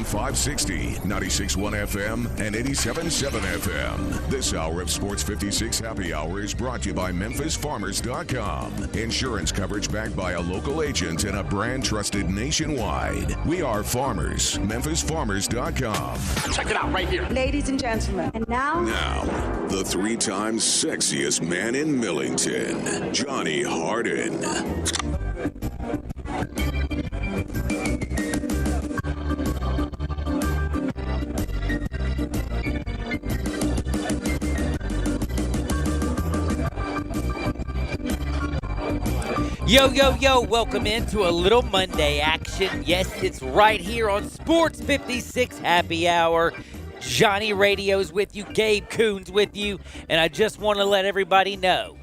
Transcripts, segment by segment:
AM 560, 96.1 FM, and 87.7 FM. This hour of Sports 56 Happy Hour is brought to you by MemphisFarmers.com. Insurance coverage backed by a local agent and a brand trusted nationwide. We are farmers. MemphisFarmers.com. Check it out right here. Ladies and gentlemen, and now, the 3-time sexiest man in Millington, Johnny Harden. Yo, welcome into a little Monday action. Yes, it's right here on Sports 56 Happy Hour. Johnny Radio's with you, Gabe Coons with you, and I just want to let everybody know,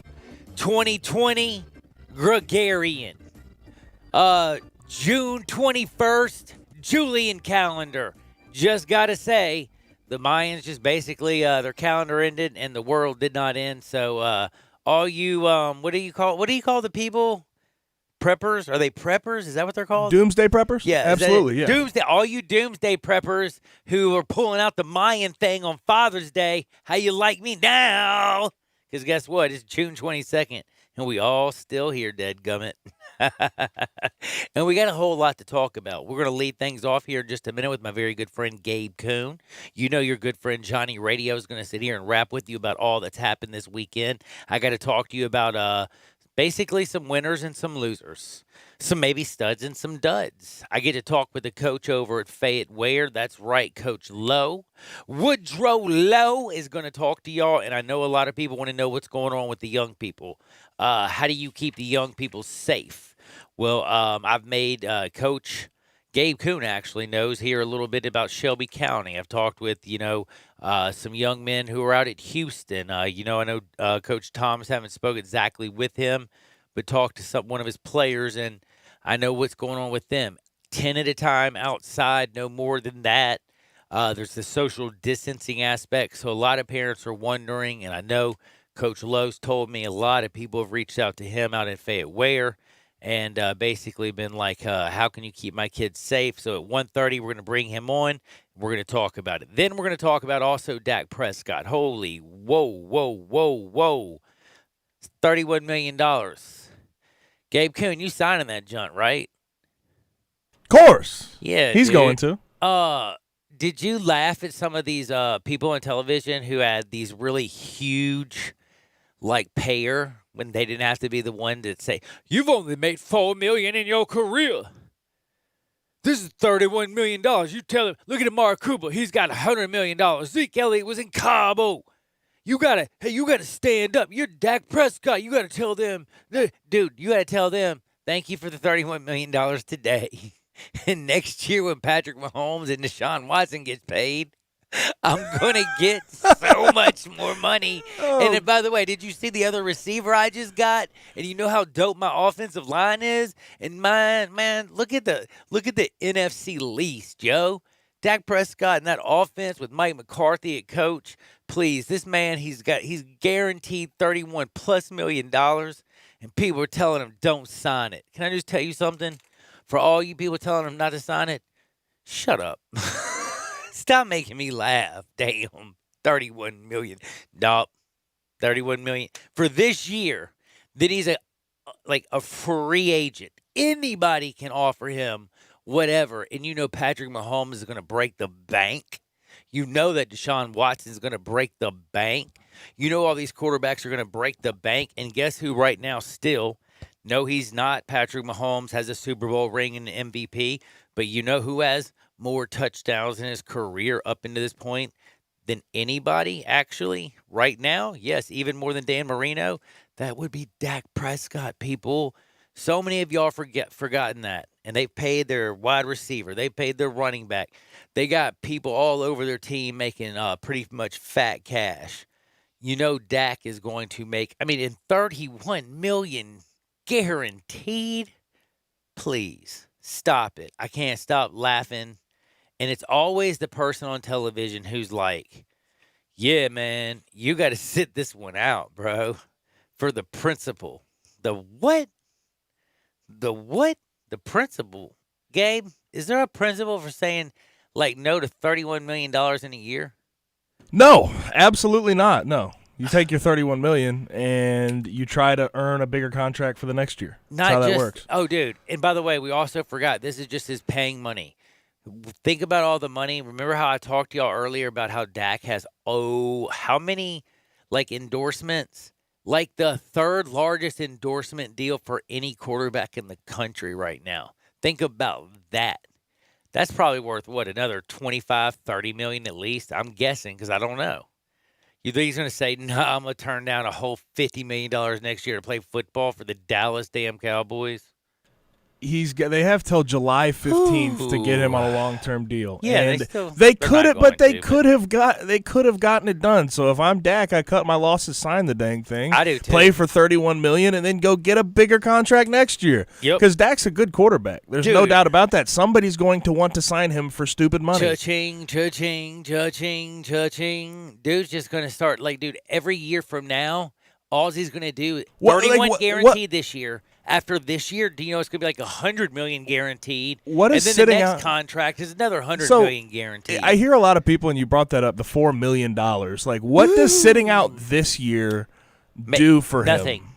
2020 Gregorian, June 21st, Julian calendar. Just got to say, the Mayans just basically, their calendar ended and the world did not end, so all you, what do you call the people? Preppers? Are they preppers? Is that what they're called? Doomsday preppers? Yeah. Absolutely, yeah. Doomsday. All you doomsday preppers who are pulling out the Mayan thing on Father's Day, how you like me now? Because guess what? It's June 22nd, and we all still here, dadgummit. And we got a whole lot to talk about. We're going to lead things off here in just a minute with my very good friend Gabe Coon. You know your good friend Johnny Radio is going to sit here and rap with you about all that's happened this weekend. I got to talk to you about basically some winners and some losers, some maybe studs and some duds. I get to talk with the coach over at Fayette Ware. That's right, Coach Lowe. Woodrow Lowe is going to talk to y'all, and I know a lot of people want to know what's going on with the young people. How do you keep the young people safe? Well, I've made Coach Gabe Coon actually knows here a little bit about Shelby County. I've talked with, some young men who are out at Houston. I know Coach Thomas, haven't spoken exactly with him, but talked to one of his players, and I know what's going on with them. 10 at a time outside, no more than that. There's the social distancing aspect, so a lot of parents are wondering, and I know Coach Lowe's told me a lot of people have reached out to him out in Fayette Ware and basically been like, how can you keep my kids safe? So at 1:30, we're going to bring him on. We're going to talk about it. Then we're going to talk about also Dak Prescott. Holy, whoa. $31 million. Gabe Coon, you signing that junk, right? Of course. Yeah, He's dude. going to. Did you laugh at some of these people on television who had these really huge, payer when they didn't have to be the one to say, you've only made $4 million in your career. This is $31 million. You tell him, look at Amari Cooper. He's got $100 million. Zeke Elliott was in Cabo. You gotta stand up. You're Dak Prescott. You gotta tell them, dude, thank you for the $31 million today. And next year when Patrick Mahomes and Deshaun Watson gets paid, I'm going to get so much more money. Oh. And then, by the way, did you see the other receiver I just got? And you know how dope my offensive line is? And man, look at the NFC least, Joe. Dak Prescott and that offense with Mike McCarthy at coach. Please, this man, he's guaranteed $31+ million, and people are telling him don't sign it. Can I just tell you something? For all you people telling him not to sign it, shut up. Stop making me laugh. Damn. $31 million. Nope. $31 million. For this year, that he's a free agent. Anybody can offer him whatever. And you know Patrick Mahomes is going to break the bank. You know that Deshaun Watson is going to break the bank. You know all these quarterbacks are going to break the bank. And guess who right now still? No, he's not. Patrick Mahomes has a Super Bowl ring and an MVP. But you know who has more touchdowns in his career up into this point than anybody, actually, right now? Yes, even more than Dan Marino. That would be Dak Prescott, people. So many of y'all forgotten that. And they paid their wide receiver. They paid their running back. They got people all over their team making pretty much fat cash. You know Dak is going to make, in $31 million guaranteed. Please, stop it. I can't stop laughing. And it's always the person on television who's like, yeah, man, you got to sit this one out, bro, for the principle. The what? The what? The principle. Gabe, is there a principle for saying, Like, no to $31 million in a year? No, absolutely not. No. You take your $31 million and you try to earn a bigger contract for the next year. That's how that works. Oh, dude. And by the way, we also forgot this is just his paying money. Think about all the money. Remember how I talked to y'all earlier about how Dak has, how many, like, endorsements? Like the third largest endorsement deal for any quarterback in the country right now. Think about that. That's probably worth, what, another $25, $30 million at least? I'm guessing because I don't know. You think he's going to say, no, I'm going to turn down a whole $50 million next year to play football for the Dallas damn Cowboys? They have till July 15th to get him on a long-term deal. Yeah, and they could have gotten it done. So if I'm Dak, I cut my losses, sign the dang thing. I do too. Play for $31 million and then go get a bigger contract next year. Yep. Because Dak's a good quarterback. There's no doubt about that. Somebody's going to want to sign him for stupid money. Cha-ching, cha-ching, cha-ching, cha-ching. Dude's just going to start, like, dude, every year from now, all he's going to do, 31 guaranteed this year. After this year, do you know it's going to be like $100 million guaranteed? What is and then sitting the next out? Contract is another $100 million guaranteed. I hear a lot of people, and you brought that up, the $4 million. Like, what does sitting out this year do for Nothing. him?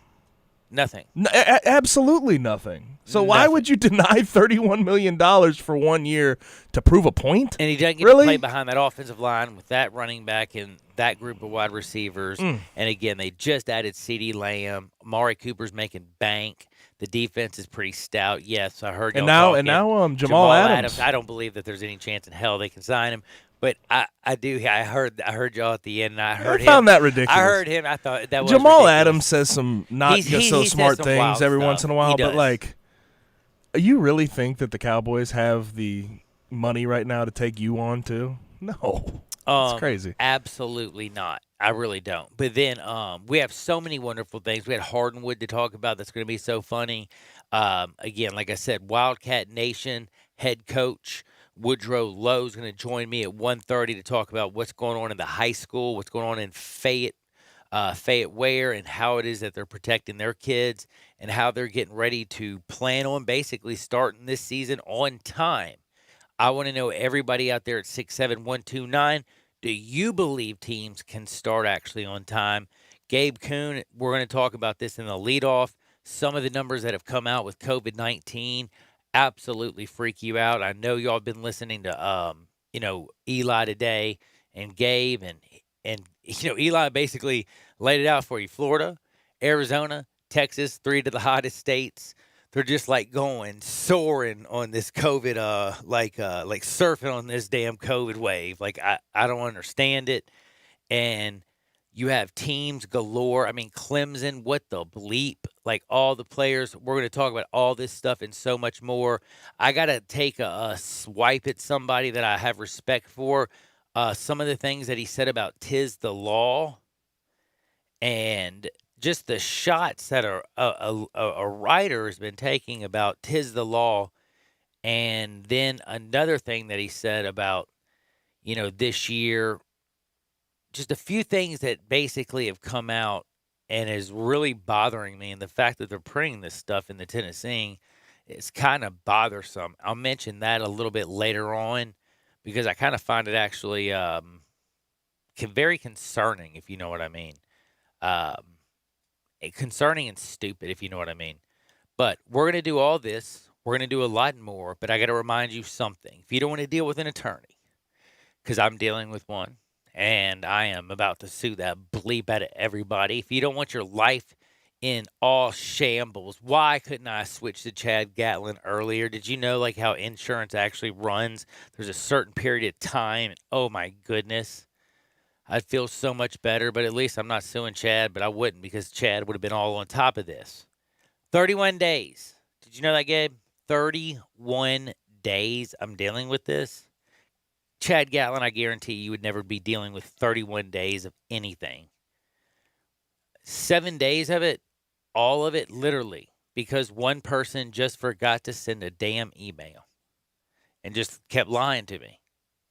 Nothing. Absolutely nothing. So why would you deny $31 million for 1 year to prove a point? And he doesn't get Really? to play behind that offensive line with that running back and that group of wide receivers. And again, they just added CeeDee Lamb. Amari Cooper's making bank. The defense is pretty stout. Yes, I heard. And now Jamal Adams. I don't believe that there's any chance in hell they can sign him. But I do. I heard y'all at the end. And I found that ridiculous. I heard him. I thought that was Jamal ridiculous. Adams says some not He so says smart some things wild every stuff. once in a while. He But does. like, you really think that the Cowboys have the money right now to take you on too? No, it's crazy. Absolutely not. I really don't. But then we have so many wonderful things. We had Hardenwood to talk about. That's going to be so funny. Again, like I said, Wildcat Nation head coach Woodrow Lowe is going to join me at 1:30 to talk about what's going on in the high school, what's going on in Fayette Ware, and how it is that they're protecting their kids and how they're getting ready to plan on basically starting this season on time. I want to know, everybody out there at 67129, do you believe teams can start actually on time? Gabe Kuhn, we're going to talk about this in the leadoff. Some of the numbers that have come out with COVID-19 absolutely freak you out. I know y'all have been listening to, Eli today and Gabe, and Eli basically laid it out for you. Florida, Arizona, Texas, 3 of the hottest states. They're just like soaring on this COVID, like surfing on this damn COVID wave. Like, I don't understand it. And you have teams galore. I mean, Clemson, what the bleep? Like, all the players. We're going to talk about all this stuff and so much more. I got to take a swipe at somebody that I have respect for. Some of the things that he said about 'tis the law and just the shots that a writer has been taking about 'tis the law. And then another thing that he said about, this year, just a few things that basically have come out and is really bothering me. And the fact that they're printing this stuff in the Tennessee is kind of bothersome. I'll mention that a little bit later on because I kind of find it actually very concerning, if you know what I mean. Concerning and stupid, if you know what I mean. But we're going to do all this. We're going to do a lot more. But I got to remind you something. If you don't want to deal with an attorney, because I'm dealing with one, and I am about to sue that bleep out of everybody. If you don't want your life in all shambles, why couldn't I switch to Chad Gatlin earlier? Did you know, like, how insurance actually runs? There's a certain period of time. And oh, my goodness. I'd feel so much better, but at least I'm not suing Chad, but I wouldn't because Chad would have been all on top of this. 31 days. Did you know that, Gabe? 31 days I'm dealing with this. Chad Gatlin, I guarantee you would never be dealing with 31 days of anything. 7 days of it, all of it, literally, because one person just forgot to send a damn email and just kept lying to me.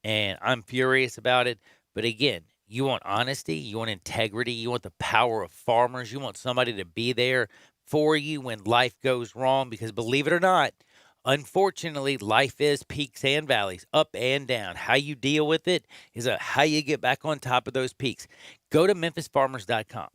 And I'm furious about it. But again, you want honesty, you want integrity, you want the power of farmers, you want somebody to be there for you when life goes wrong. Because believe it or not, Unfortunately, life is peaks and valleys, up and down. How you deal with it is how you get back on top of those peaks. Go to memphisfarmers.com.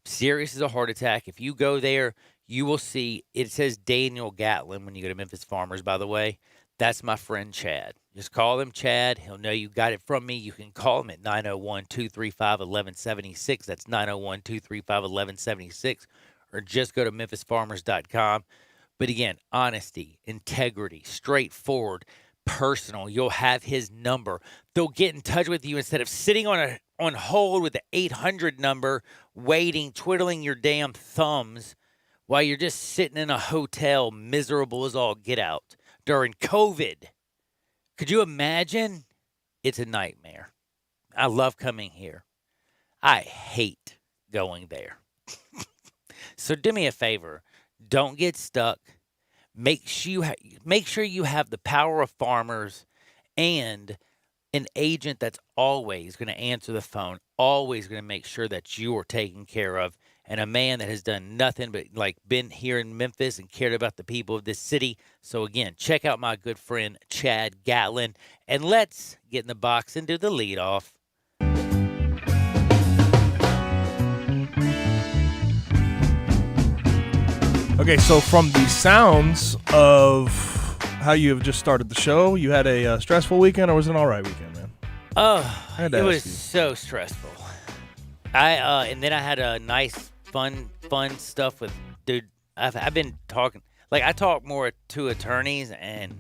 Serious as a heart attack. If you go there, you will see it says Daniel Gatlin when you go to Memphis Farmers, by the way. That's my friend Chad. Just call him Chad. He'll know you got it from me. You can call him at 901-235-1176. That's 901-235-1176. Or just go to memphisfarmers.com. But again, honesty, integrity, straightforward, personal. You'll have his number. They'll get in touch with you instead of sitting on hold with the 800 number, waiting, twiddling your damn thumbs while you're just sitting in a hotel, miserable as all get out during COVID. Could you imagine? It's a nightmare. I love coming here. I hate going there. So do me a favor. Don't get stuck. Make sure you have the power of farmers and an agent that's always going to answer the phone, always going to make sure that you are taken care of, and a man that has done nothing but been here in Memphis and cared about the people of this city. So again, check out my good friend Chad Gatlin, and let's get in the box and do the leadoff. Okay, so from the sounds of how you have just started the show, you had a stressful weekend, or was it an all right weekend, man? Oh, it was so stressful. And then I had a nice, fun stuff with, dude, I've been talking, I talk more to attorneys than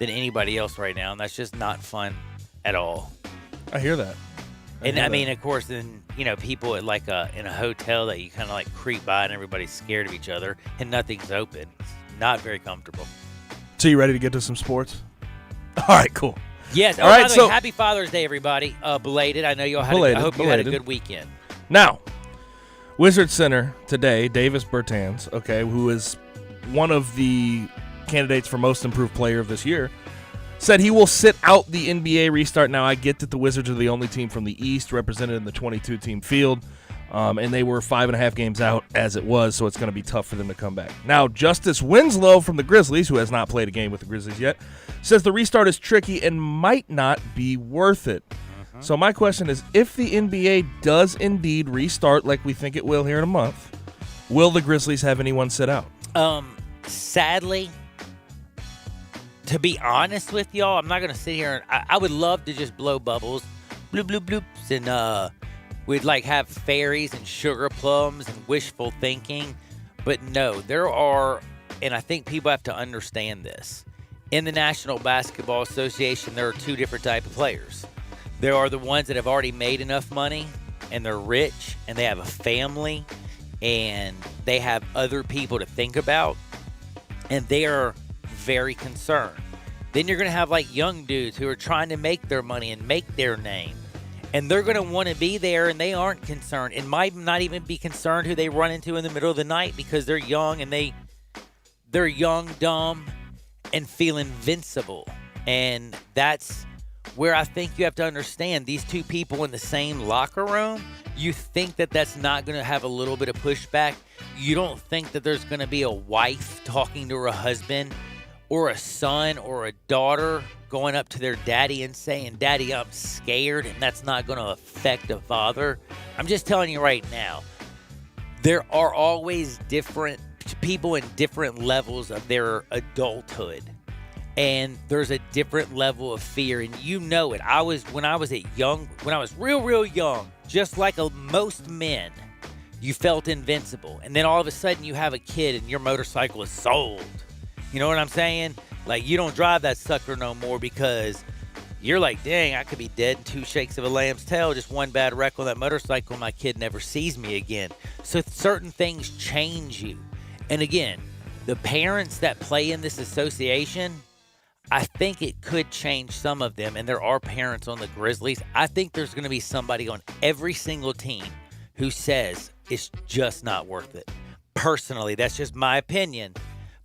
anybody else right now, and that's just not fun at all. I hear that. I mean, of course, then, people at in a hotel that you kind of creep by and everybody's scared of each other and nothing's open. It's not very comfortable. So you ready to get to some sports? All right, cool. Yes. All right, so happy Father's Day, everybody. Belated. I know y'all had. I hope you had a good weekend. Now, Wizard Center today, Davis Bertans, okay, who is one of the candidates for Most Improved Player of this year, said he will sit out the NBA restart. Now, I get that the Wizards are the only team from the East represented in the 22-team field, and they were 5.5 games out as it was, so it's going to be tough for them to come back. Now, Justice Winslow from the Grizzlies, who has not played a game with the Grizzlies yet, says the restart is tricky and might not be worth it. So my question is, if the NBA does indeed restart like we think it will here in a month, will the Grizzlies have anyone sit out? Sadly, to be honest with y'all, I'm not going to sit here and I would love to just blow bubbles, bloop, bloop, bloops, and we'd have fairies and sugar plums and wishful thinking. But no, there are, and I think people have to understand this. In the National Basketball Association, there are two different types of players. There are the ones that have already made enough money and they're rich and they have a family and they have other people to think about and they are very concerned. Then you're going to have young dudes who are trying to make their money and make their name. And they're going to want to be there and they aren't concerned and might not even be concerned who they run into in the middle of the night because they're young and they're young, dumb, and feel invincible. And that's where I think you have to understand these two people in the same locker room, you think that that's not going to have a little bit of pushback. You don't think that there's going to be a wife talking to her husband or a son or a daughter going up to their daddy and saying, "Daddy, I'm scared," and that's not going to affect a father. I'm just telling you right now, there are always different people in different levels of their adulthood. And there's a different level of fear, and you know it. When I was real young, just like most men, you felt invincible. And then all of a sudden you have a kid and your motorcycle is sold. You know what I'm saying? You don't drive that sucker no more because you're like, dang, I could be dead in 2 shakes of a lamb's tail. Just one bad wreck on that motorcycle, my kid never sees me again. So certain things change you. And again, the parents that play in this association, I think it could change some of them, and there are parents on the Grizzlies. I think there's going to be somebody on every single team who says it's just not worth it. Personally, that's just my opinion.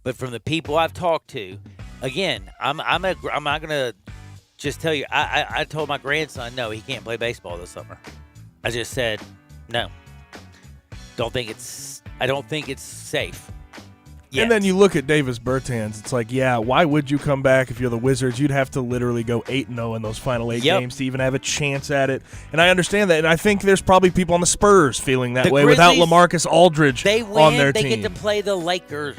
But from the people I've talked to, again, I'm not going to just tell you. I told my grandson, no, he can't play baseball this summer. I just said, no. I don't think it's safe. yet. And then you look at Davis Bertans. It's like, yeah, why would you come back if you're the Wizards? You'd have to literally go 8-0 in those final 8 games to even have a chance at it. And I understand that. And I think there's probably people on the Spurs feeling that way without LaMarcus Aldridge they win, on their team. They get to play the Lakers.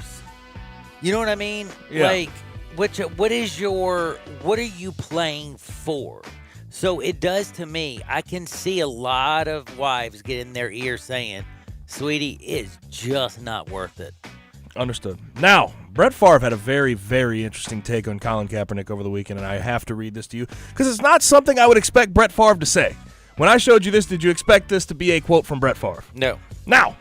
You know what I mean? Yeah. Like, what are you playing for? So it does to me. I can see a lot of wives get in their ear saying, sweetie, it's just not worth it. Understood. Now, Brett Favre had a very, very interesting take on Colin Kaepernick over the weekend, and I have to read this to you because it's not something I would expect Brett Favre to say. When I showed you this, did you expect this to be a quote from Brett Favre? No. Now,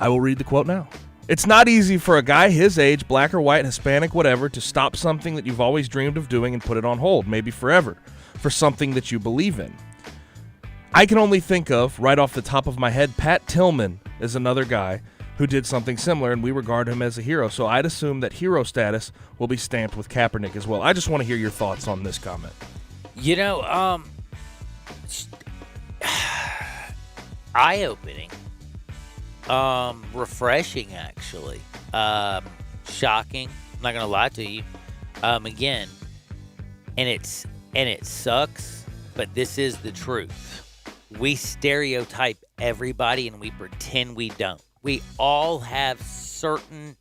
I will read the quote now. It's not easy for a guy his age, black or white, Hispanic, whatever, to stop something that you've always dreamed of doing and put it on hold, maybe forever, for something that you believe in. I can only think of, right off the top of my head, Pat Tillman is another guy who did something similar, and we regard him as a hero. So I'd assume that hero status will be stamped with Kaepernick as well. I just want to hear your thoughts on this comment. You know, eye-opening. Refreshing, actually. Shocking. I'm not going to lie to you. Again, and it sucks, but this is the truth. We stereotype everybody and we pretend we don't. We all have certain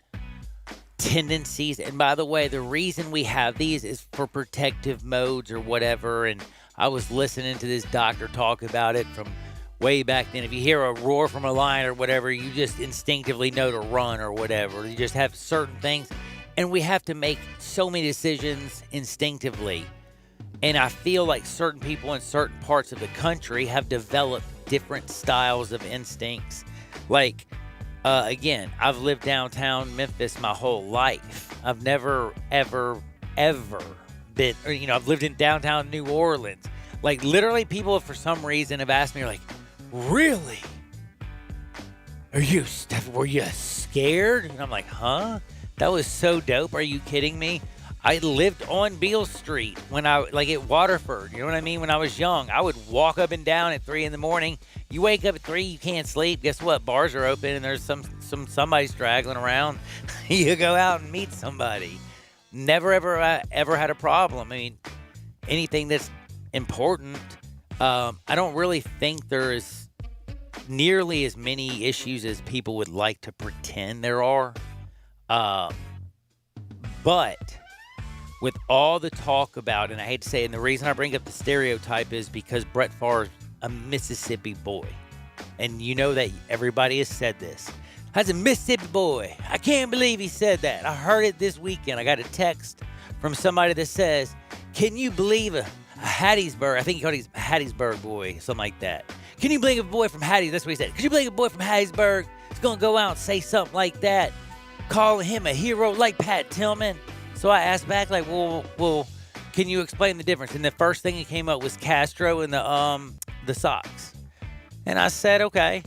tendencies. And by the way, the reason we have these is for protective modes or whatever. And I was listening to this doctor talk about it from way back then. If you hear a roar from a lion or whatever, you just instinctively know to run or whatever. You just have certain things. And we have to make so many decisions instinctively. And I feel like certain people in certain parts of the country have developed different styles of instincts. Like, again, I've lived downtown Memphis my whole life. I've never, ever been, or, I've lived in downtown New Orleans. Like, literally, people for some reason have asked me, like, really? Were you scared? And I'm like, huh? That was so dope. Are you kidding me? I lived on Beale Street at Waterford. You know what I mean? When I was young, I would walk up and down at 3 a.m. You wake up at 3, you can't sleep. Guess what? Bars are open and there's somebody straggling around. You go out and meet somebody. Never, ever had a problem. I mean, anything that's important. I don't really think there is nearly as many issues as people would like to pretend there are. But with all the talk about, and I hate to say it, and the reason I bring up the stereotype is because Brett Favre's a Mississippi boy. And you know that everybody has said this. That's a Mississippi boy. I can't believe he said that. I heard it this weekend. I got a text from somebody that says, can you believe a Hattiesburg? I think he called him Hattiesburg boy, something like that. Can you believe a boy from Hattie? That's what he said. Can you believe a boy from Hattiesburg is going to go out and say something like that, calling him a hero like Pat Tillman? So I asked back, like, well, can you explain the difference? And the first thing that came up was Castro and the Sox. And I said, okay,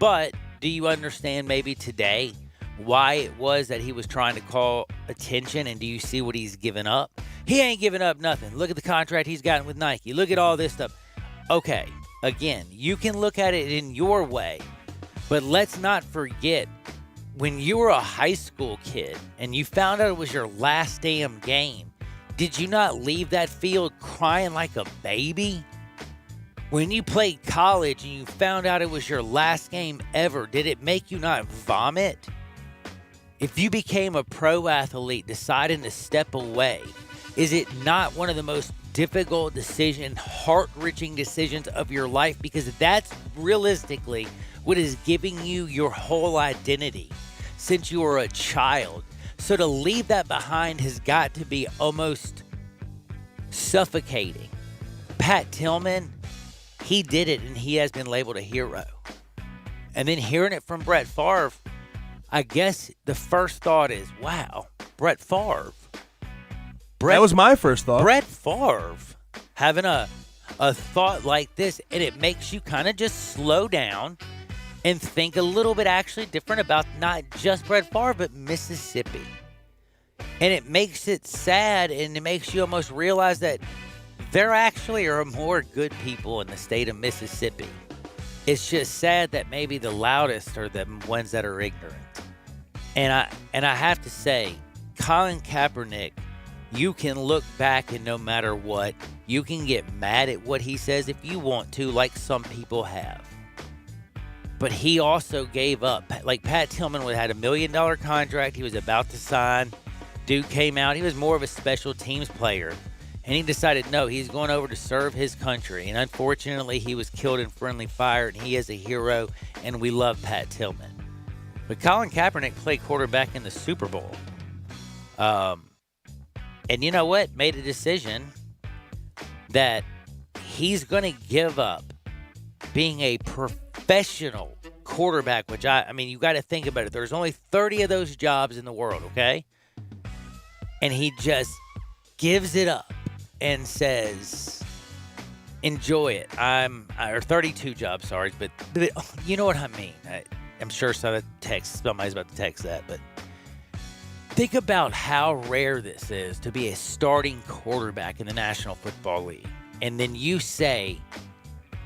but do you understand maybe today why it was that he was trying to call attention? And do you see what he's given up? He ain't giving up nothing. Look at the contract he's gotten with Nike. Look at all this stuff. Okay, again, you can look at it in your way, but let's not forget, when you were a high school kid and you found out it was your last damn game, did you not leave that field crying like a baby? When you played college and you found out it was your last game ever, did it make you not vomit? If you became a pro athlete deciding to step away, is it not one of the most difficult decisions, heart-wrenching decisions of your life? Because that's realistically what is giving you your whole identity since you were a child. So to leave that behind has got to be almost suffocating. Pat Tillman, he did it and he has been labeled a hero. And then hearing it from Brett Favre, I guess the first thought is, wow, Brett Favre. That was my first thought. Brett Favre having a thought like this, and it makes you kind of just slow down and think a little bit actually different about not just Brett Favre, but Mississippi. And it makes it sad, and it makes you almost realize that there actually are more good people in the state of Mississippi. It's just sad that maybe the loudest are the ones that are ignorant. And I have to say, Colin Kaepernick, you can look back and no matter what, you can get mad at what he says if you want to, like some people have. But he also gave up. Like Pat Tillman had $1 million contract he was about to sign. Dude came out. He was more of a special teams player. And he decided, no, he's going over to serve his country. And unfortunately, he was killed in friendly fire, and he is a hero, and we love Pat Tillman. But Colin Kaepernick played quarterback in the Super Bowl. And you know what? Made a decision that he's going to give up being a professional quarterback, which I mean, you got to think about it. There's only 30 of those jobs in the world, okay? And he just gives it up and says, enjoy it. Or 32 jobs, sorry, but you know what I mean. I'm sure somebody's about to text that, but think about how rare this is to be a starting quarterback in the National Football League. And then you say,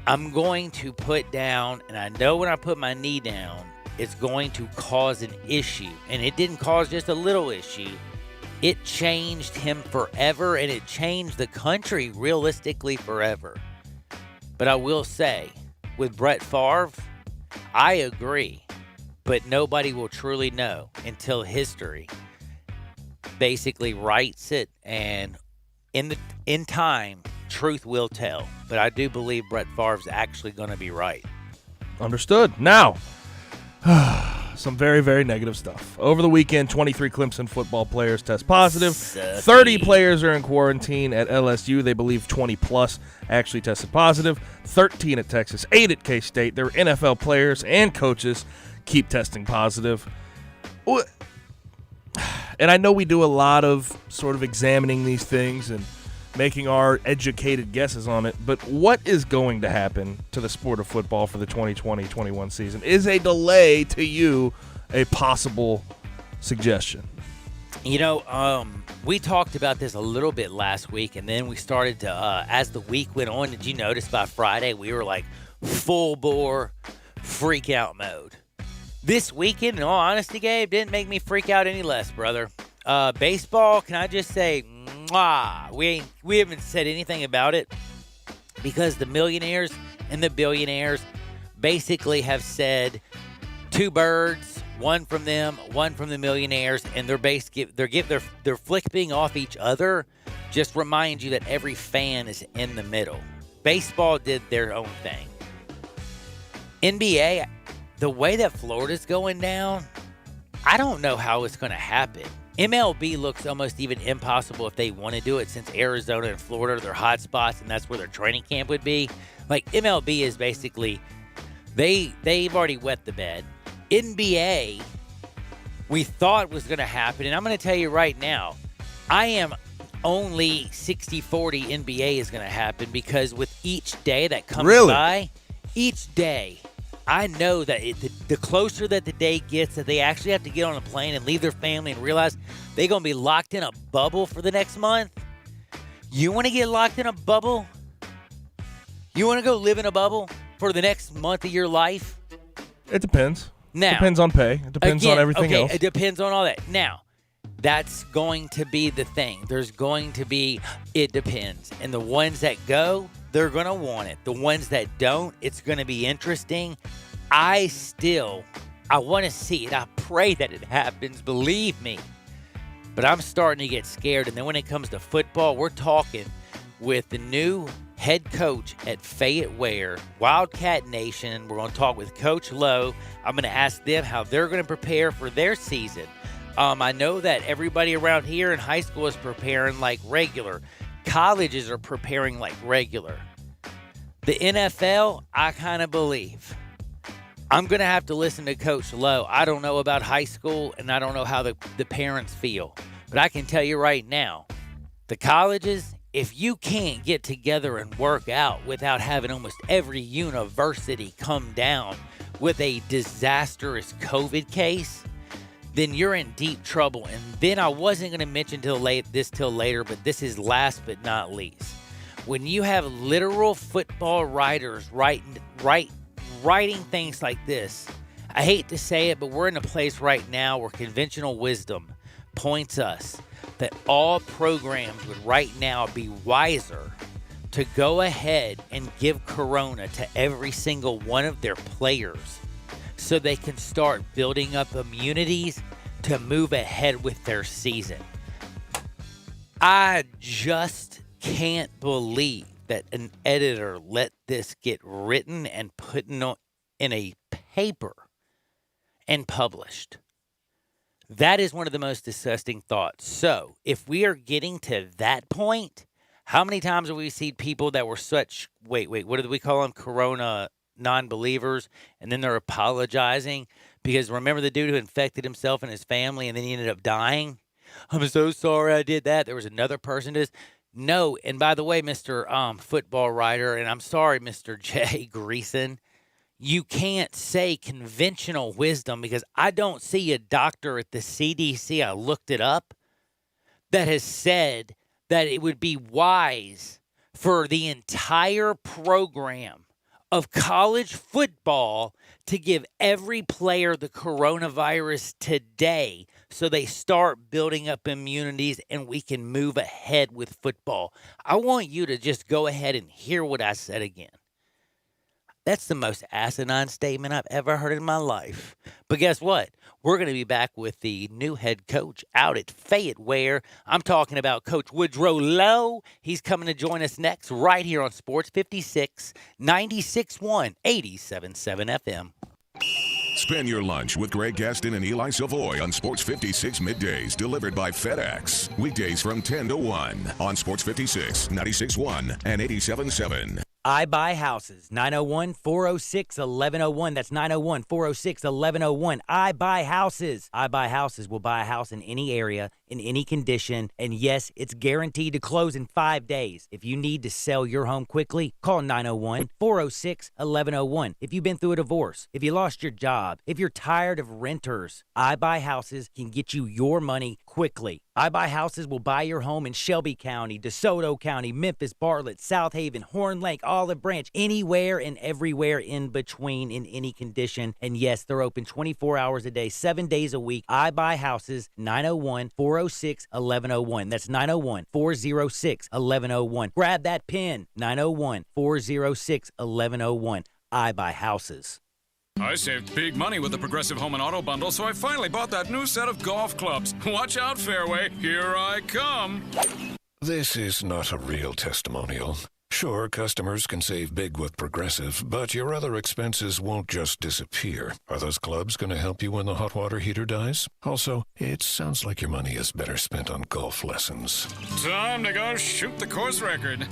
I'm going to put down, and I know when I put my knee down, it's going to cause an issue. And it didn't cause just a little issue. It changed him forever, and it changed the country realistically forever. But I will say, with Brett Favre, I agree. But nobody will truly know until history basically writes it, and in time, truth will tell. But I do believe Brett Favre's actually going to be right. Understood. Now, some very, very negative stuff. Over the weekend, 23 Clemson football players test positive. 30 players are in quarantine at LSU. They believe 20-plus actually tested positive. 13 at Texas, 8 at K-State. Their NFL players and coaches keep testing positive. And I know we do a lot of sort of examining these things and making our educated guesses on it, but what is going to happen to the sport of football for the 2020-21 season? Is a delay to you a possible suggestion? You know, we talked about this a little bit last week, and then we started to, as the week went on, did you notice by Friday we were like full bore freak out mode? This weekend, in all honesty, Gabe, didn't make me freak out any less, brother. Baseball, can I just say, mwah, we haven't said anything about it because the millionaires and the billionaires basically have said two birds, one from them, one from the millionaires, and they're flipping off each other. Just remind you that every fan is in the middle. Baseball did their own thing. NBA, the way that Florida's going down, I don't know how it's going to happen. MLB looks almost even impossible if they want to do it, since Arizona and Florida are their hot spots and that's where their training camp would be. Like, MLB is basically, they've already wet the bed. NBA, we thought was going to happen, and I'm going to tell you right now, I am only 60-40 NBA is going to happen, because with each day that comes by, each day, I know that the closer that the day gets, that they actually have to get on a plane and leave their family and realize they're going to be locked in a bubble for the next month. You want to get locked in a bubble? You want to go live in a bubble for the next month of your life? It depends. Now, depends on pay. It depends on everything else. It depends on all that. Now, that's going to be the thing. There's going to be, it depends. And the ones that go, they're going to want it. The ones that don't, it's going to be interesting. I want to see it. I pray that it happens, believe me. But I'm starting to get scared. And then when it comes to football, we're talking with the new head coach at Fayette Ware, Wildcat Nation. We're going to talk with Coach Lowe. I'm going to ask them how they're going to prepare for their season. I know that everybody around here in high school is preparing like regular. Colleges are preparing like regular. The NFL, I kind of believe. I'm going to have to listen to Coach Lowe. I don't know about high school, and I don't know how the parents feel. But I can tell you right now, the colleges, if you can't get together and work out without having almost every university come down with a disastrous COVID case, then you're in deep trouble. And then I wasn't going to mention till later, but this is last but not least. When you have literal football writers writing things like this, I hate to say it, but we're in a place right now where conventional wisdom points us that all programs would right now be wiser to go ahead and give Corona to every single one of their players so they can start building up immunities to move ahead with their season. I just can't believe that an editor let this get written and put in a paper and published. That is one of the most disgusting thoughts. So, if we are getting to that point, how many times have we seen people that were such, what did we call them? Corona non-believers, and then they're apologizing because remember the dude who infected himself and his family and then he ended up dying? I'm so sorry I did that. There was another person to this. No, and by the way, Mr. Football Writer, and I'm sorry, Mr. Jay Greason, you can't say conventional wisdom because I don't see a doctor at the CDC, I looked it up, that has said that it would be wise for the entire program of college football to give every player the coronavirus today so they start building up immunities and we can move ahead with football. I want you to just go ahead and hear what I said again. That's the most asinine statement I've ever heard in my life. But guess what? We're going to be back with the new head coach out at Fayette, where I'm talking about Coach Woodrow Lowe. He's coming to join us next right here on Sports 56, 96.1, 87.7 FM. Spend your lunch with Greg Gaston and Eli Savoy on Sports 56 middays, delivered by FedEx. Weekdays from 10 to 1 on Sports 56, 96.1, and 87.7. I Buy Houses, 901-406-1101. That's 901-406-1101. I Buy Houses. I Buy Houses will buy a house in any area, in any condition, and yes, it's guaranteed to close in 5 days. If you need to sell your home quickly, call 901-406-1101. If you've been through a divorce, if you lost your job, if you're tired of renters, I Buy Houses can get you your money quickly. I Buy Houses will buy your home in Shelby County, DeSoto County, Memphis, Bartlett, South Haven, Horn Lake, Olive Branch, anywhere and everywhere in between in any condition. And yes, they're open 24 hours a day, 7 days a week. I Buy Houses, 901-406-1101. That's 901-406-1101. Grab that pen, 901-406-1101. I Buy Houses. I saved big money with the Progressive Home and Auto Bundle, so I finally bought that new set of golf clubs. Watch out, Fairway. Here I come. This is not a real testimonial. Sure, customers can save big with Progressive, but your other expenses won't just disappear. Are those clubs going to help you when the hot water heater dies? Also, it sounds like your money is better spent on golf lessons. Time to go shoot the course record.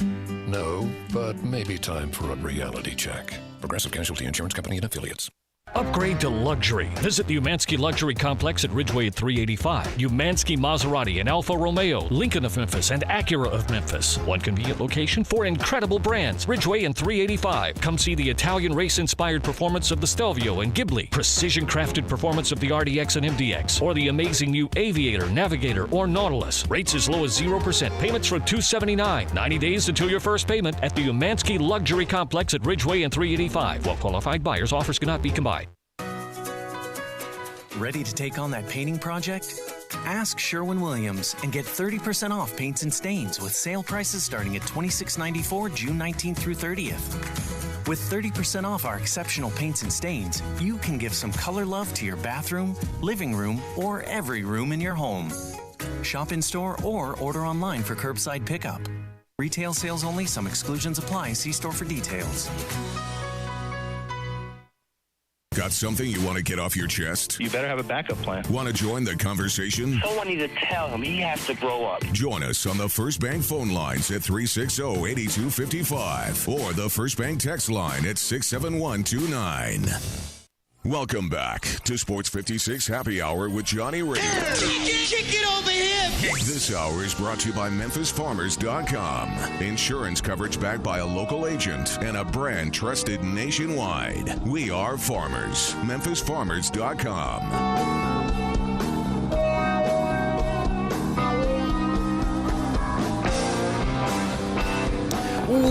No, but maybe time for a reality check. Progressive Casualty Insurance Company and Affiliates. Upgrade to luxury. Visit the Umansky Luxury Complex at Ridgeway at 385. Umansky Maserati and Alfa Romeo, Lincoln of Memphis, and Acura of Memphis. One convenient location for incredible brands. Ridgeway and 385. Come see the Italian race-inspired performance of the Stelvio and Ghibli, precision-crafted performance of the RDX and MDX, or the amazing new Aviator, Navigator, or Nautilus. Rates as low as 0%. Payments from $279. 90 days until your first payment at the Umansky Luxury Complex at Ridgeway and 385. Well qualified buyers. Offers cannot be combined. Ready to take on that painting project? Ask Sherwin-Williams and get 30% off paints and stains with sale prices starting at $26.94 June 19th through 30th. With 30% off our exceptional paints and stains, you can give some color love to your bathroom, living room, or every room in your home. Shop in store or order online for curbside pickup. Retail sales only. Some exclusions apply. See store for details. Got something you want to get off your chest? You better have a backup plan. Want to join the conversation? Someone needs to tell him he has to grow up. Join us on the First Bank phone lines at 360-8255 or the First Bank text line at 67129. Welcome back to Sports 56 Happy Hour with Johnny Radio. Kick it over here! This hour is brought to you by MemphisFarmers.com. Insurance coverage backed by a local agent and a brand trusted nationwide. We are farmers. MemphisFarmers.com.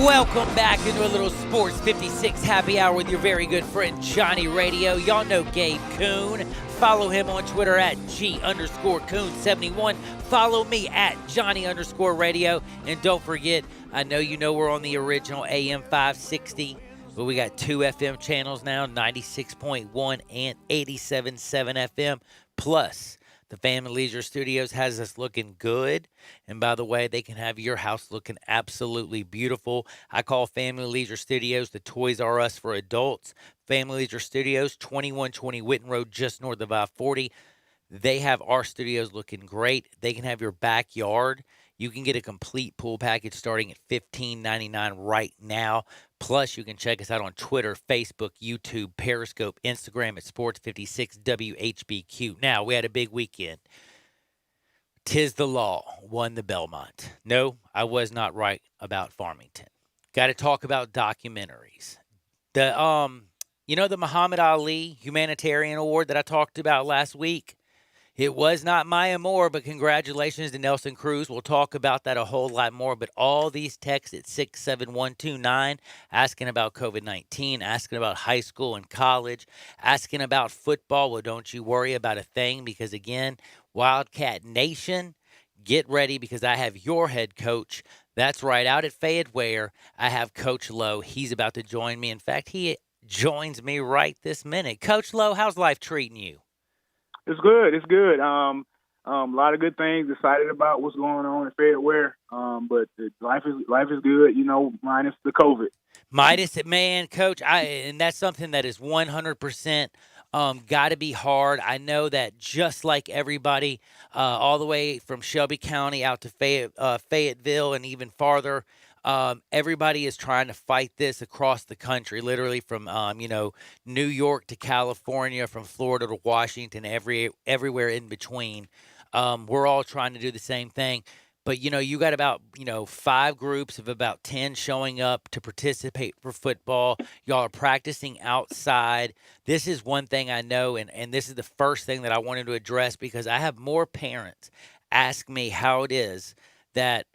Welcome back into a little Sports 56 happy hour with your very good friend Johnny Radio. Y'all know Gabe Kuhn. Follow him on Twitter at G_Kuhn71. Follow me at Johnny_Radio. And don't forget, I know you know we're on the original AM 560, but we got 2 FM channels now, 96.1 and 87.7 FM. Plus, the Family Leisure Studios has us looking good. And by the way, they can have your house looking absolutely beautiful. I call Family Leisure Studios the Toys R Us for adults. Family Leisure Studios, 2120 Witten Road, just north of I-40. They have our studios looking great. They can have your backyard. You can get a complete pool package starting at $15.99 right now. Plus, you can check us out on Twitter, Facebook, YouTube, Periscope, Instagram at Sports56WHBQ. Now, we had a big weekend. Tiz the Law won the Belmont. No, I was not right about Farmington. Got to talk about documentaries. The the Muhammad Ali Humanitarian Award that I talked about last week? It was not Maya Moore, but congratulations to Nelson Cruz. We'll talk about that a whole lot more. But all these texts at 67129 asking about COVID-19, asking about high school and college, asking about football. Well, don't you worry about a thing because, again, Wildcat Nation, get ready because I have your head coach. That's right, out at Fayette Ware, I have Coach Lowe. He's about to join me. In fact, he joins me right this minute. Coach Lowe, how's life treating you? It's good. It's good. A lot of good things. Excited about what's going on in Fayette Ware. But life is good. Minus the COVID. Minus it, man, Coach. And that's something that is 100% got to be hard. I know that just like everybody, all the way from Shelby County out to Fayetteville and even farther. Everybody is trying to fight this across the country, literally from, New York to California, from Florida to Washington, everywhere in between. We're all trying to do the same thing. But, you got about, 5 groups of about 10 showing up to participate for football. Y'all are practicing outside. This is one thing I know, and this is the first thing that I wanted to address because I have more parents ask me how it is that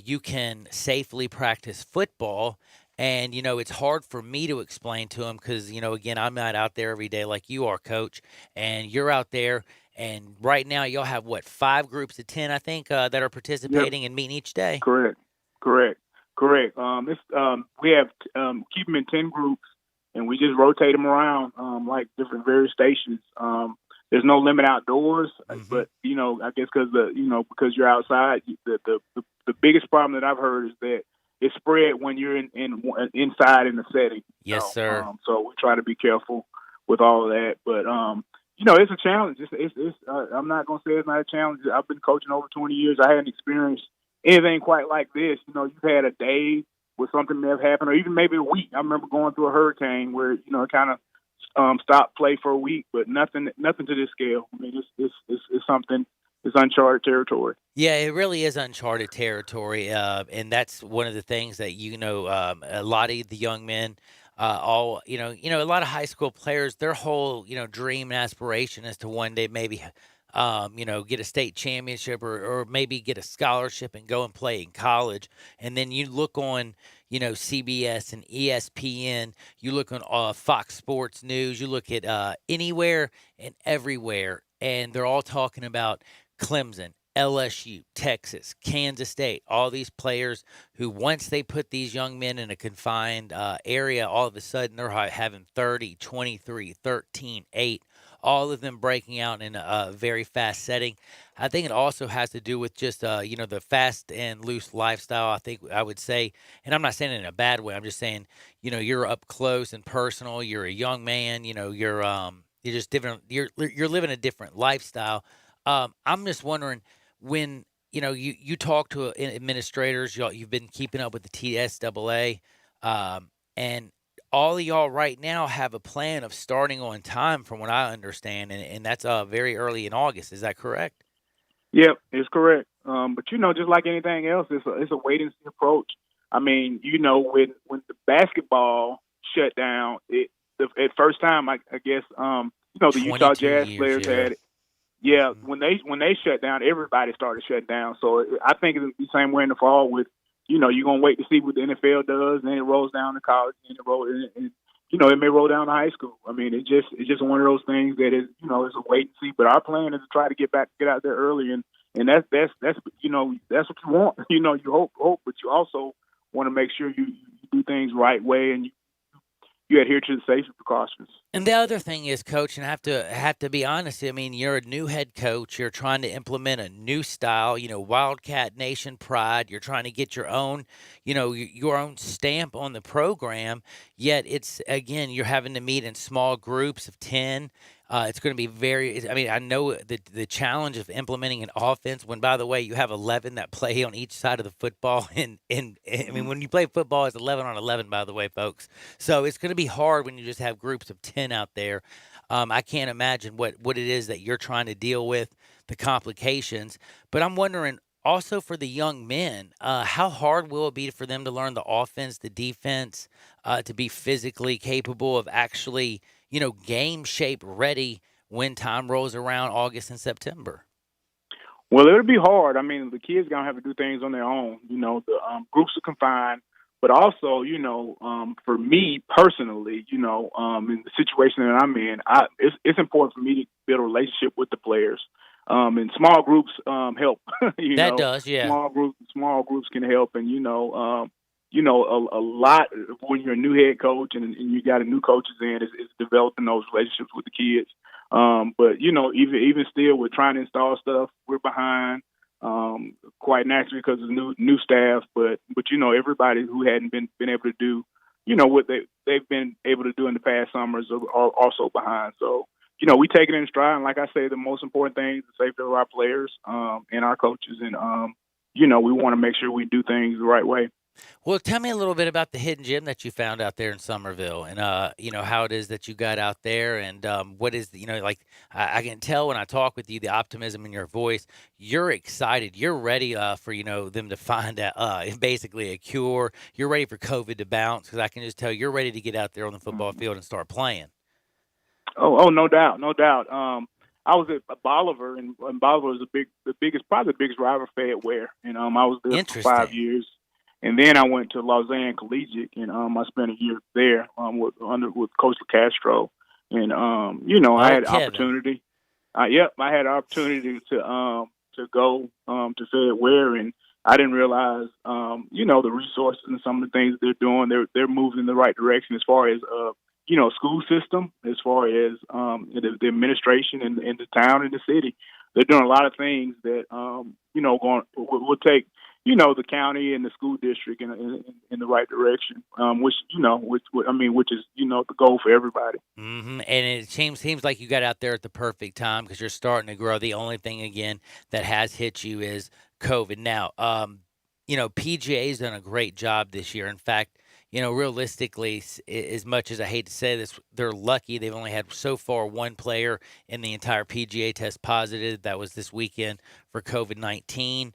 you can safely practice football. And, it's hard for me to explain to them because, again, I'm not out there every day like you are, Coach. And you're out there. And right now y'all have, 5 groups of 10, I think, that are participating and meeting each day? Correct. We have keep them in 10 groups, and we just rotate them around like different various stations. There's no limit outdoors, but I guess because you're outside, the biggest problem that I've heard is that it's spread when you're inside in the setting. Yes, sir. So we try to be careful with all of that, but it's a challenge. It's I'm not gonna say it's not a challenge. I've been coaching over 20 years. I hadn't experienced anything quite like this. You've had a day where something may have happened, or even maybe a week. I remember going through a hurricane where it kind of stopped play for a week, but nothing to this scale. I mean, it's something. It's uncharted territory. Yeah, it really is uncharted territory, and that's one of the things that a lot of the young men, a lot of high school players, their whole dream and aspiration is to one day maybe get a state championship or maybe get a scholarship and go and play in college. And then you look on CBS and ESPN, you look on Fox Sports News, you look at anywhere and everywhere, and they're all talking about Clemson, LSU, Texas, Kansas State, all these players who once they put these young men in a confined area, all of a sudden they're having 30, 23, 13, 8, all of them breaking out in a very fast setting. I think it also has to do with just, the fast and loose lifestyle, I think I would say. And I'm not saying it in a bad way. I'm just saying, you're up close and personal. You're a young man. You're just different. You're living a different lifestyle. I'm just wondering when, you talk to administrators, you've been keeping up with the TSAA, and all of y'all right now have a plan of starting on time from what I understand, and that's very early in August. Is that correct? Yep, it's correct. But, just like anything else, it's a wait-and-see approach. I mean, when the basketball shut down, at first time, I guess, the Utah Jazz players had it. Yeah, when they shut down, everybody started shutting down. So I think it'll be the same way in the fall with you're gonna wait to see what the NFL does, and then it rolls down to college, and it may roll down to high school. I mean, it's just one of those things that is, it's a wait and see. But our plan is to try to get out there early, and that's that's what you want. You hope, but you also want to make sure you do things right way, and you adhere to the safety precautions. And the other thing is, Coach, and I have to be honest, I mean, you're a new head coach. You're trying to implement a new style, Wildcat Nation pride. You're trying to get your own, your own stamp on the program. Yet it's, again, you're having to meet in small groups of 10. It's going to be I know the challenge of implementing an offense when, by the way, you have 11 that play on each side of the football. And I mean, when you play football, it's 11 on 11, by the way, folks. So it's going to be hard when you just have groups of 10 out there. I can't imagine what it is that you're trying to deal with, the complications. But I'm wondering, also for the young men, how hard will it be for them to learn the offense, the defense, to be physically capable of actually – game shape ready when time rolls around August and September? Well, it'll be hard. I mean, the kids going to have to do things on their own. The groups are confined, but also, for me personally, in the situation that I'm in, it's important for me to build a relationship with the players. And small groups help. That does, yeah. Small groups can help, and a lot when you're a new head coach and you got a new coaches in is developing those relationships with the kids. But even still, we're trying to install stuff. We're behind, quite naturally because of new staff. But everybody who hadn't been able to do, what they've been able to do in the past summers are also behind. So we take it in stride. And like I say, the most important thing is the safety of our players and our coaches. And we want to make sure we do things the right way. Well, tell me a little bit about the hidden gem that you found out there in Somerville, and how it is that you got out there, and what is I can tell when I talk with you, the optimism in your voice. You're excited. You're ready for them to find out basically a cure. You're ready for COVID to bounce, because I can just tell you're ready to get out there on the football field and start playing. Oh, no doubt. I was at Bolivar, and Bolivar was probably the biggest rival for Fed Ware, and I was there for 5 years. And then I went to Lausanne Collegiate, and I spent a year there with Coach Castro. And I had opportunity. I had opportunity to go to Fed Ware, and I didn't realize the resources and some of the things they're doing. They're moving in the right direction as far as school system, as far as the administration in the town and the city. They're doing a lot of things that will take the county and the school district in the right direction, which is the goal for everybody. Mm-hmm. And it seems like you got out there at the perfect time because you're starting to grow. The only thing again that has hit you is COVID. Now, PGA's done a great job this year. In fact, realistically, as much as I hate to say this, they're lucky. They've only had so far one player in the entire PGA test positive. That was this weekend for COVID-19.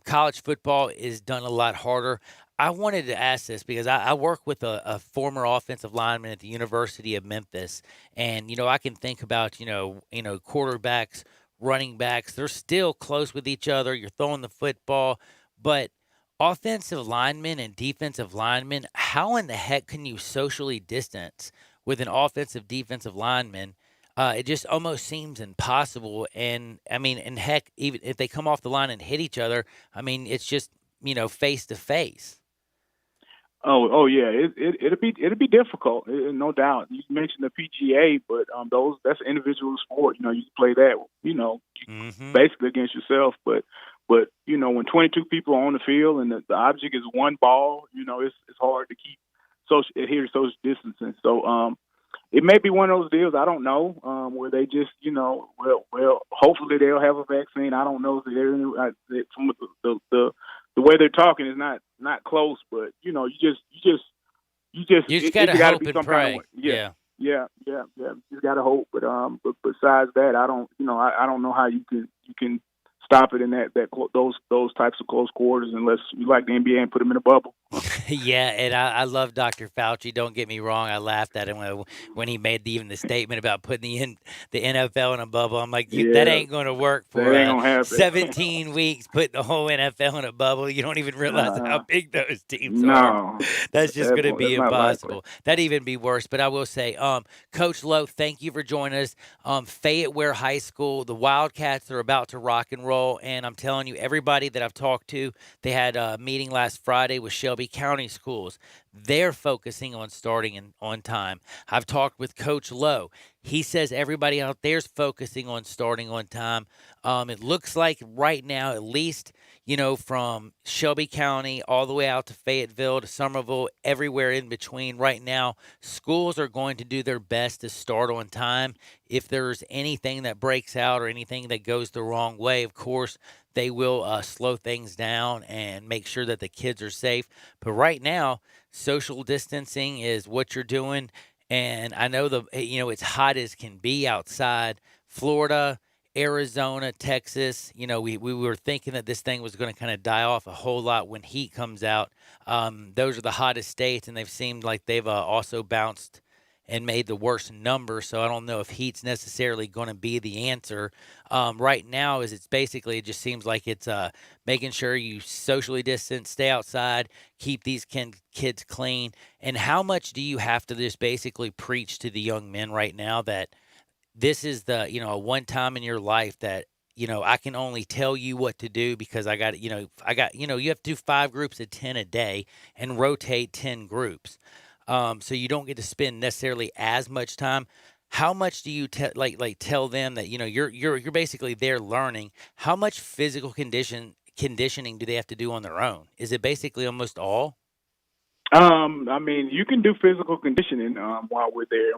College football is done a lot harder. I wanted to ask this because I work with a former offensive lineman at the University of Memphis, and I can think about quarterbacks, running backs. They're still close with each other. You're throwing the football, but offensive linemen and defensive linemen, how in the heck can you socially distance with an offensive defensive lineman? It just almost seems impossible. And heck, even if they come off the line and hit each other, it's just, face to face. Oh yeah, it'll be difficult, no doubt. You mentioned the PGA, but that's an individual sport. You play that, basically against yourself. But when 22 people are on the field and the object is one ball, it's hard to adhere to social distancing. So it may be one of those deals. I don't know where they just well, hopefully they'll have a vaccine. I don't know if from the way they're talking is not close, but you just gotta hope and pray. Yeah. You just gotta hope. But besides that, I don't know how you can stop it in those types of close quarters unless you like the NBA and put them in a bubble. Yeah, and I love Dr. Fauci. Don't get me wrong. I laughed at him when he made even the statement about putting the NFL in a bubble. I'm like, that ain't going to work for 17 weeks, putting the whole NFL in a bubble. You don't even realize how big those teams are. That's just going to be impossible. That'd even be worse. But I will say, Coach Lowe, thank you for joining us. Fayette Ware High School, the Wildcats are about to rock and roll. And I'm telling you, everybody that I've talked to, they had a meeting last Friday with Shelby County schools. They're focusing on starting on time. I've talked with Coach Lowe. He says everybody out there's focusing on starting on time. It looks like right now, at least, from Shelby County all the way out to Fayetteville to Summerville, everywhere in between right now, schools are going to do their best to start on time. If there's anything that breaks out or anything that goes the wrong way, of course, they will slow things down and make sure that the kids are safe. But right now, social distancing is what you're doing. And I know it's hot as can be outside. Florida, Arizona, Texas, we were thinking that this thing was going to kind of die off a whole lot when heat comes out. Those are the hottest states, and they've seemed like they've also bounced and made the worst number. So I don't know if heat's necessarily going to be the answer. Right now, it just seems like it's making sure you socially distance, stay outside, keep these kids clean. And how much do you have to just basically preach to the young men right now that this is the, a one time in your life that, I can only tell you what to do because you have to do 5 groups of 10 a day and rotate 10 groups. So you don't get to spend necessarily as much time. How much do you tell them that you're basically there learning? How much physical conditioning do they have to do on their own? Is it basically almost all? You can do physical conditioning while we're there.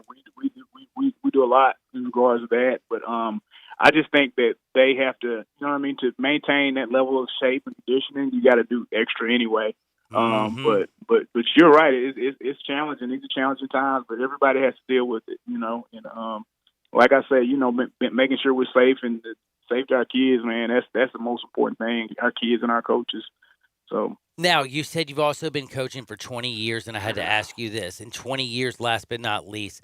We do a lot in regards to that, but I just think that they have to, to maintain that level of shape and conditioning. You got to do extra anyway. But you're right. It's challenging. These are challenging times, but everybody has to deal with it, and like I say, making sure we're safe and safe to our kids, man, that's the most important thing, our kids and our coaches. So now, you said you've also been coaching for 20 years, and I had to ask you this. In 20 years, last but not least,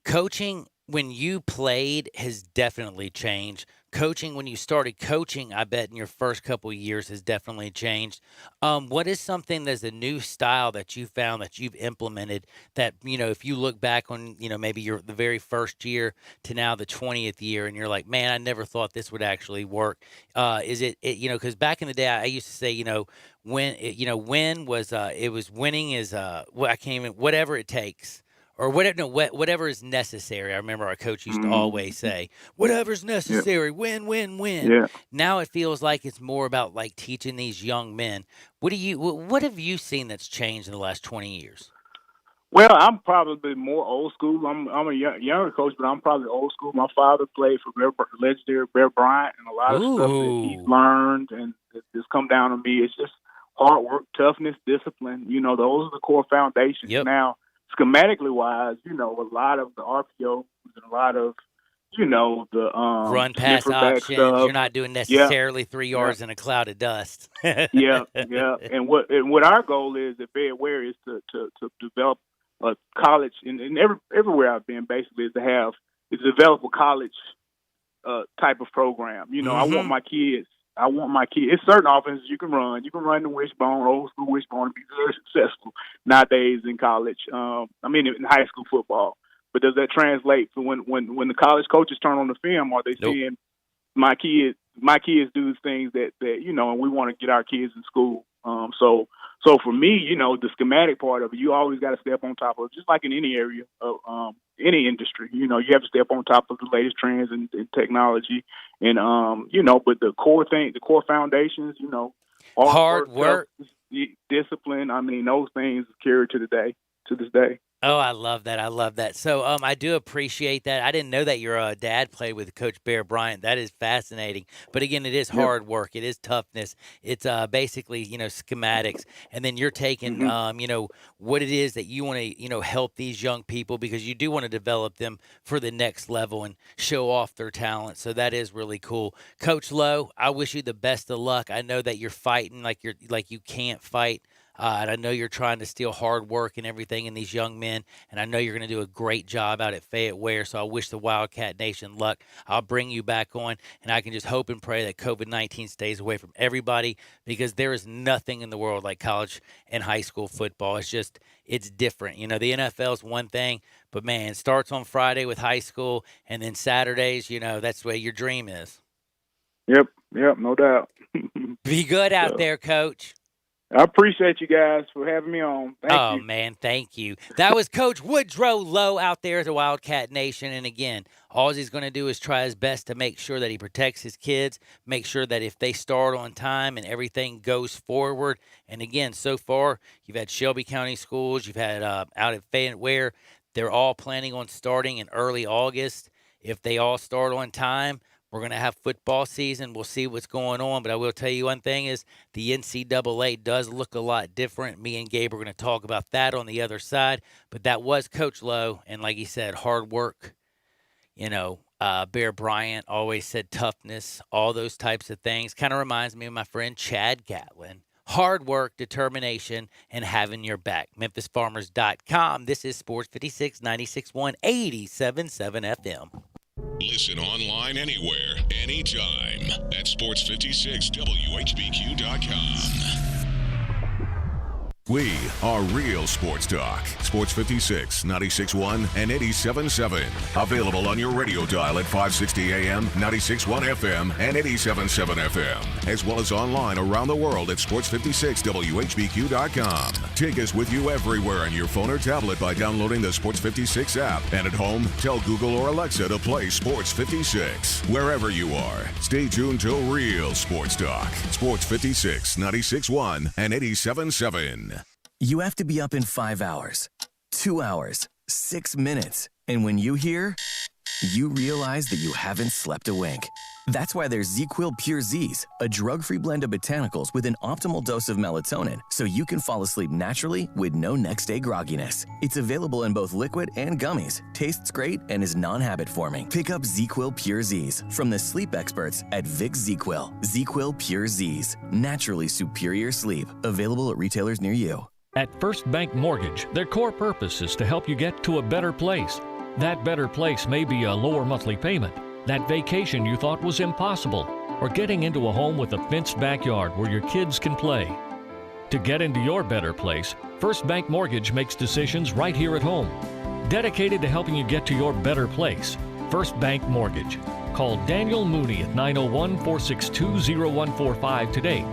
coaching when you played has definitely changed. Coaching when you started coaching, I bet in your first couple of years has definitely changed. What is something that's a new style that you found that you've implemented that, if you look back on, maybe the very first year to now the 20th year and you're like, man, I never thought this would actually work. Is it because back in the day, I used to say, win was, it was winning is, whatever it takes. Or whatever is necessary. I remember our coach used to always say, whatever's necessary, win, win, win. Yeah. Now it feels like it's more about like teaching these young men. What have you seen that's changed in the last 20 years? Well, I'm probably more old school. I'm a younger coach, but I'm probably old school. My father played for legendary Bear Bryant, and a lot of stuff that he's learned and it's come down to me. It's just hard work, toughness, discipline. Those are the core foundations. Yep. Now, schematically wise, a lot of the RPO and a lot of, the run pass options. Stuff. You're not doing necessarily 3 yards in a cloud of dust. yeah. And what our goal is at Fayette Ware is to develop a college, and everywhere I've been basically is to develop a college type of program. I want my kids. It's certain offenses you can run. You can run the wishbone, old school wishbone, and be very successful nowadays in college. In high school football. But does that translate to when the college coaches turn on the film? Are they seeing my kids do things that and we want to get our kids in school? So for me, the schematic part of it, you always got to step on top of it, just like in any area of any industry. You have to step on top of the latest trends and technology, and but the core foundations, hard work, discipline. Those things carry to this day. Oh, I love that. I love that. So, I do appreciate that. I didn't know that your dad played with Coach Bear Bryant. That is fascinating. But again, it is hard work. It is toughness. It's basically, schematics. And then you're taking, what it is that you want to, help these young people because you do want to develop them for the next level and show off their talent. So that is really cool. Coach Lowe, I wish you the best of luck. I know that you're fighting like you can't fight. And I know you're trying to steal hard work and everything in these young men, and I know you're going to do a great job out at Fayette Ware, so I wish the Wildcat Nation luck. I'll bring you back on, and I can just hope and pray that COVID-19 stays away from everybody because there is nothing in the world like college and high school football. It's different. The NFL is one thing, but, man, it starts on Friday with high school, and then Saturdays, that's the way your dream is. Yep, no doubt. Be good out there, Coach. I appreciate you guys for having me on. Thank you. Oh, man, thank you. That was Coach Woodrow Lowe out there at the Wildcat Nation. And, again, all he's going to do is try his best to make sure that he protects his kids, make sure that if they start on time and everything goes forward. And, again, so far you've had Shelby County Schools, you've had out at Fayette Ware. They're all planning on starting in early August. If they all start on time, we're going to have football season. We'll see what's going on. But I will tell you one thing is the NCAA does look a lot different. Me and Gabe are going to talk about that on the other side. But that was Coach Lowe. And like he said, hard work. Bear Bryant always said toughness, all those types of things. Kind of reminds me of my friend Chad Gatlin. Hard work, determination, and having your back. MemphisFarmers.com. This is Sports 56, 96.1, 87.7 FM. Listen online anywhere, anytime at sports56whbq.com. We are real sports talk. Sports 56, 96.1, and 87.7. Available on your radio dial at 560 AM, 96.1 FM, and 87.7 FM. As well as online around the world at sports56whbq.com. Take us with you everywhere on your phone or tablet by downloading the Sports 56 app. And at home, tell Google or Alexa to play Sports 56. Wherever you are, stay tuned to real sports talk. Sports 56, 96.1, and 87.7. You have to be up in 5 hours, 2 hours, 6 minutes. And when you hear, you realize that you haven't slept a wink. That's why there's ZzzQuil Pure Z's, a drug-free blend of botanicals with an optimal dose of melatonin, so you can fall asleep naturally with no next-day grogginess. It's available in both liquid and gummies, tastes great, and is non-habit forming. Pick up ZzzQuil Pure Z's from the sleep experts at Vicks ZzzQuil. ZzzQuil Pure Z's, naturally superior sleep. Available at retailers near you. At First Bank Mortgage, their core purpose is to help you get to a better place. That better place may be a lower monthly payment, that vacation you thought was impossible, or getting into a home with a fenced backyard where your kids can play. To get into your better place, First Bank Mortgage makes decisions right here at home. Dedicated to helping you get to your better place, First Bank Mortgage. Call Daniel Mooney at 901-462-0145 today.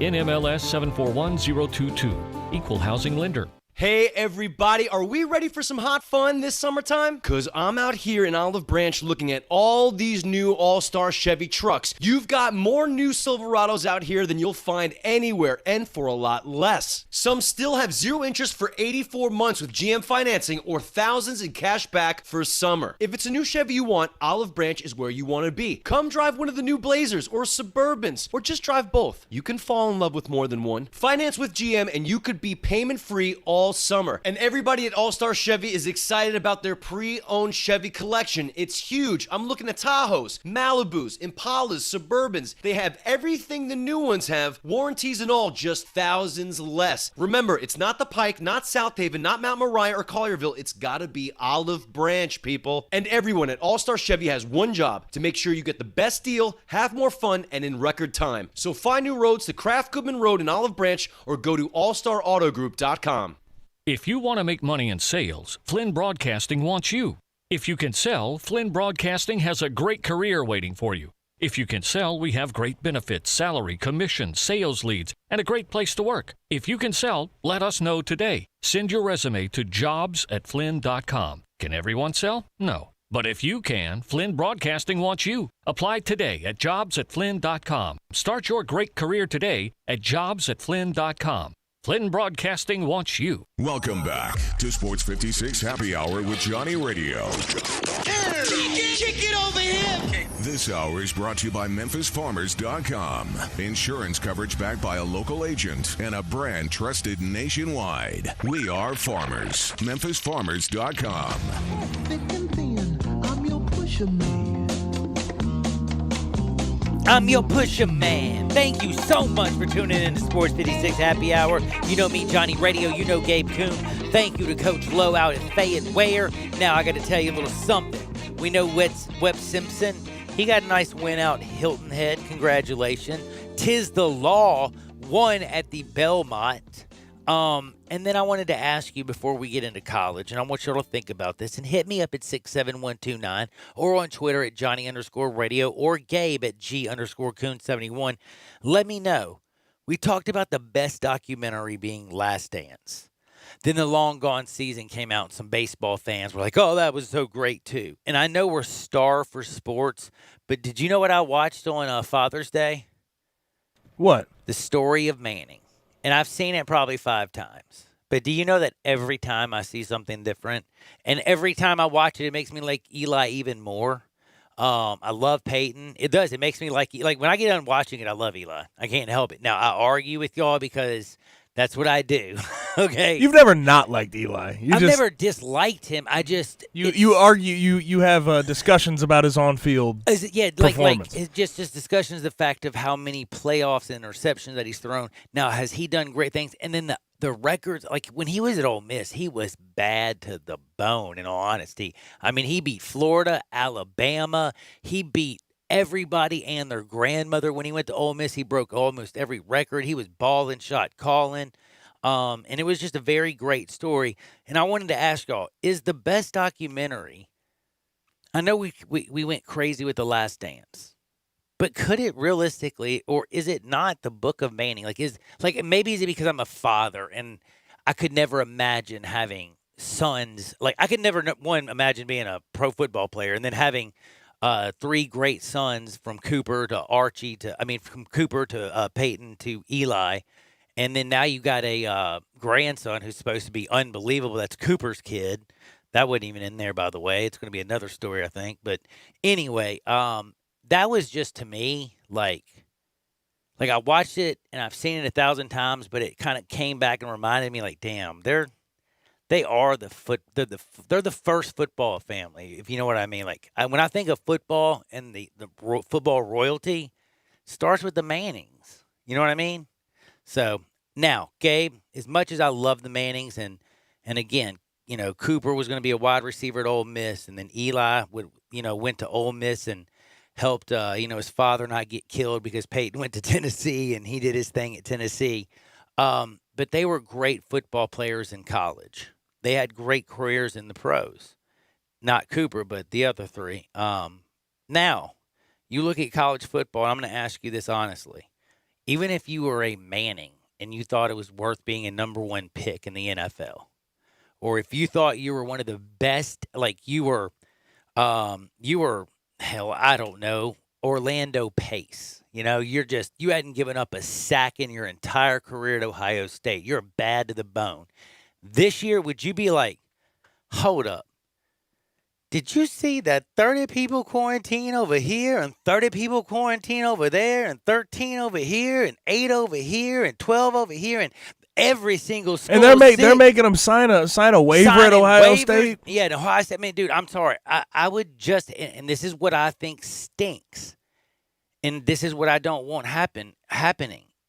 NMLS 741022. Equal housing lender. Hey everybody, are we ready for some hot fun this summertime? Cause I'm out here in Olive Branch looking at all these new All-Star Chevy trucks. You've got more new Silverados out here than you'll find anywhere, and for a lot less. Some still have 0 interest for 84 months with GM financing or thousands in cash back for summer. If it's a new Chevy you want, Olive Branch is where you want to be. Come drive one of the new Blazers or Suburbans, or just drive both. You can fall in love with more than one. Finance with GM and you could be payment free all summer. And everybody at All-Star Chevy is excited about their pre-owned Chevy collection. It's huge. I'm looking at Tahoes, Malibus, Impalas, Suburbans. They have everything the new ones have, warranties and all, just thousands less. Remember, it's not the Pike, not South Haven, not Mount Moriah or Collierville. It's gotta be Olive Branch, people. And everyone at All-Star Chevy has one job: to make sure you get the best deal, have more fun, and in record time. So find new roads to Kraft Goodman Road in Olive Branch or go to allstarautogroup.com. If you want to make money in sales, Flynn Broadcasting wants you. If you can sell, Flynn Broadcasting has a great career waiting for you. If you can sell, we have great benefits, salary, commission, sales leads, and a great place to work. If you can sell, let us know today. Send your resume to jobs@flynn.com. Can everyone sell? No. But if you can, Flynn Broadcasting wants you. Apply today at jobs@flynn.com. Start your great career today at jobs@flynn.com. Flynn Broadcasting wants you. Welcome back to Sports 56 Happy Hour with Johnny Radio. Kick it over here. This hour is brought to you by MemphisFarmers.com. Insurance coverage backed by a local agent and a brand trusted nationwide. We are farmers. MemphisFarmers.com. I'm your pusher man. I'm your pusher man. Thank you so much for tuning in to Sports 56 Happy Hour. You know me, Johnny Radio. You know Gabe Kuhn. Thank you to Coach Lowe out at Fayette Ware. Now I got to tell you a little something. We know Webb Simpson. He got a nice win out Hilton Head. Congratulations. Tis the Law won at the Belmont. And then I wanted to ask you before we get into college, and I want you all to think about this, and hit me up at 67129 or on Twitter at Johnny_radio or Gabe at G_Coon71. Let me know. We talked about the best documentary being Last Dance. Then the Long Gone season came out, and some baseball fans were like, oh, that was so great too. And I know we're starved for sports, but did you know what I watched on Father's Day? What? The Story of Manning. And I've seen it probably 5 times. But do you know that every time I see something different, and every time I watch it, it makes me like Eli even more? I love Peyton. It does. It makes me like when I get done watching it, I love Eli. I can't help it. Now, I argue with y'all because that's what I do. Okay? You've never not liked Eli. I've never disliked him. I just... You argue, you have discussions about his on-field performance. It's just discussions, the fact of how many playoffs and interceptions that he's thrown. Now, has he done great things? And then the records, like when he was at Ole Miss, he was bad to the bone, in all honesty. I mean, he beat Florida, Alabama. He beat everybody and their grandmother. When he went to Ole Miss, he broke almost every record. He was balling, shot calling. And it was just a very great story. And I wanted to ask y'all, is the best documentary, I know we went crazy with The Last Dance, but could it realistically, or is it not the Book of Manning? Maybe is it because I'm a father and I could never imagine having sons. Like I could never, imagine being a pro football player and then having 3 great sons from Cooper to Peyton to Eli. And then now you got a grandson who's supposed to be unbelievable. That's Cooper's kid. That wasn't even in there, by the way. It's going to be another story, I think. But anyway, that was just to me like I watched it and I've seen it 1,000 times, but it kind of came back and reminded me like, damn, they're the first football family, if you know what I mean. Like when I think of football and the football royalty, starts with the Mannings. You know what I mean? So now, Gabe, as much as I love the Mannings, and again, you know, Cooper was going to be a wide receiver at Ole Miss, and then Eli went to Ole Miss and helped his father not get killed because Peyton went to Tennessee and he did his thing at Tennessee. But they were great football players in college. They had great careers in the pros. Not Cooper, but the other 3. Now, you look at college football, and I'm going to ask you this honestly. Even if you were a Manning and you thought it was worth being a number 1 pick in the NFL, or if you thought you were one of the best, like you were, hell, I don't know, Orlando Pace. You know, you hadn't given up a sack in your entire career at Ohio State. You're bad to the bone. This year, would you be like, hold up. Did you see that 30 people quarantine over here and 30 people quarantine over there and 13 over here and 8 over here and 12 over here and every single school? And they're making them sign a waiver at Ohio State? Yeah, at Ohio State. I mean, dude, I'm sorry. I would just, and this is what I think stinks, and this is what I don't want happening.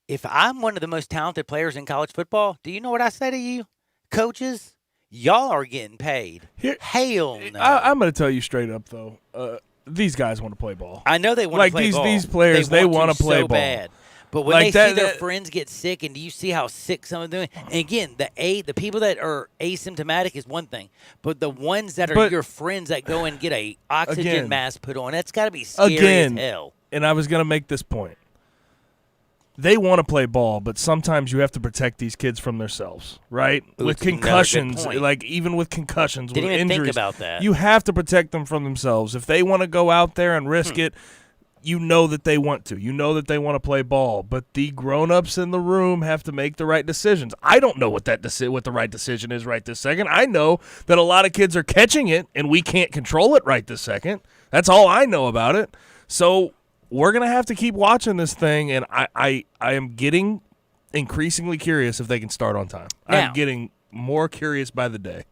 If I'm one of the most talented players in college football, do you know what I say to you, coaches? Y'all are getting paid. Hell no. I'm going to tell you straight up, though. These guys want to play ball. I know they want to play ball. These players, they want to play so ball. Bad. But when they see their friends get sick, and do you see how sick some of them? And again, the people that are asymptomatic is one thing, but the ones that are your friends that go and get a oxygen mask put on, that's got to be scary as hell. And I was going to make this point. They want to play ball, but sometimes you have to protect these kids from themselves, right? With concussions, even with concussions, with injuries, think about that. You have to protect them from themselves. If they want to go out there and risk it, you know that they want to. You know that they want to play ball, but the grown-ups in the room have to make the right decisions. I don't know what the right decision is right this second. I know that a lot of kids are catching it, and we can't control it right this second. That's all I know about it. So we're going to have to keep watching this thing, and I am getting increasingly curious if they can start on time. Now, I'm getting more curious by the day.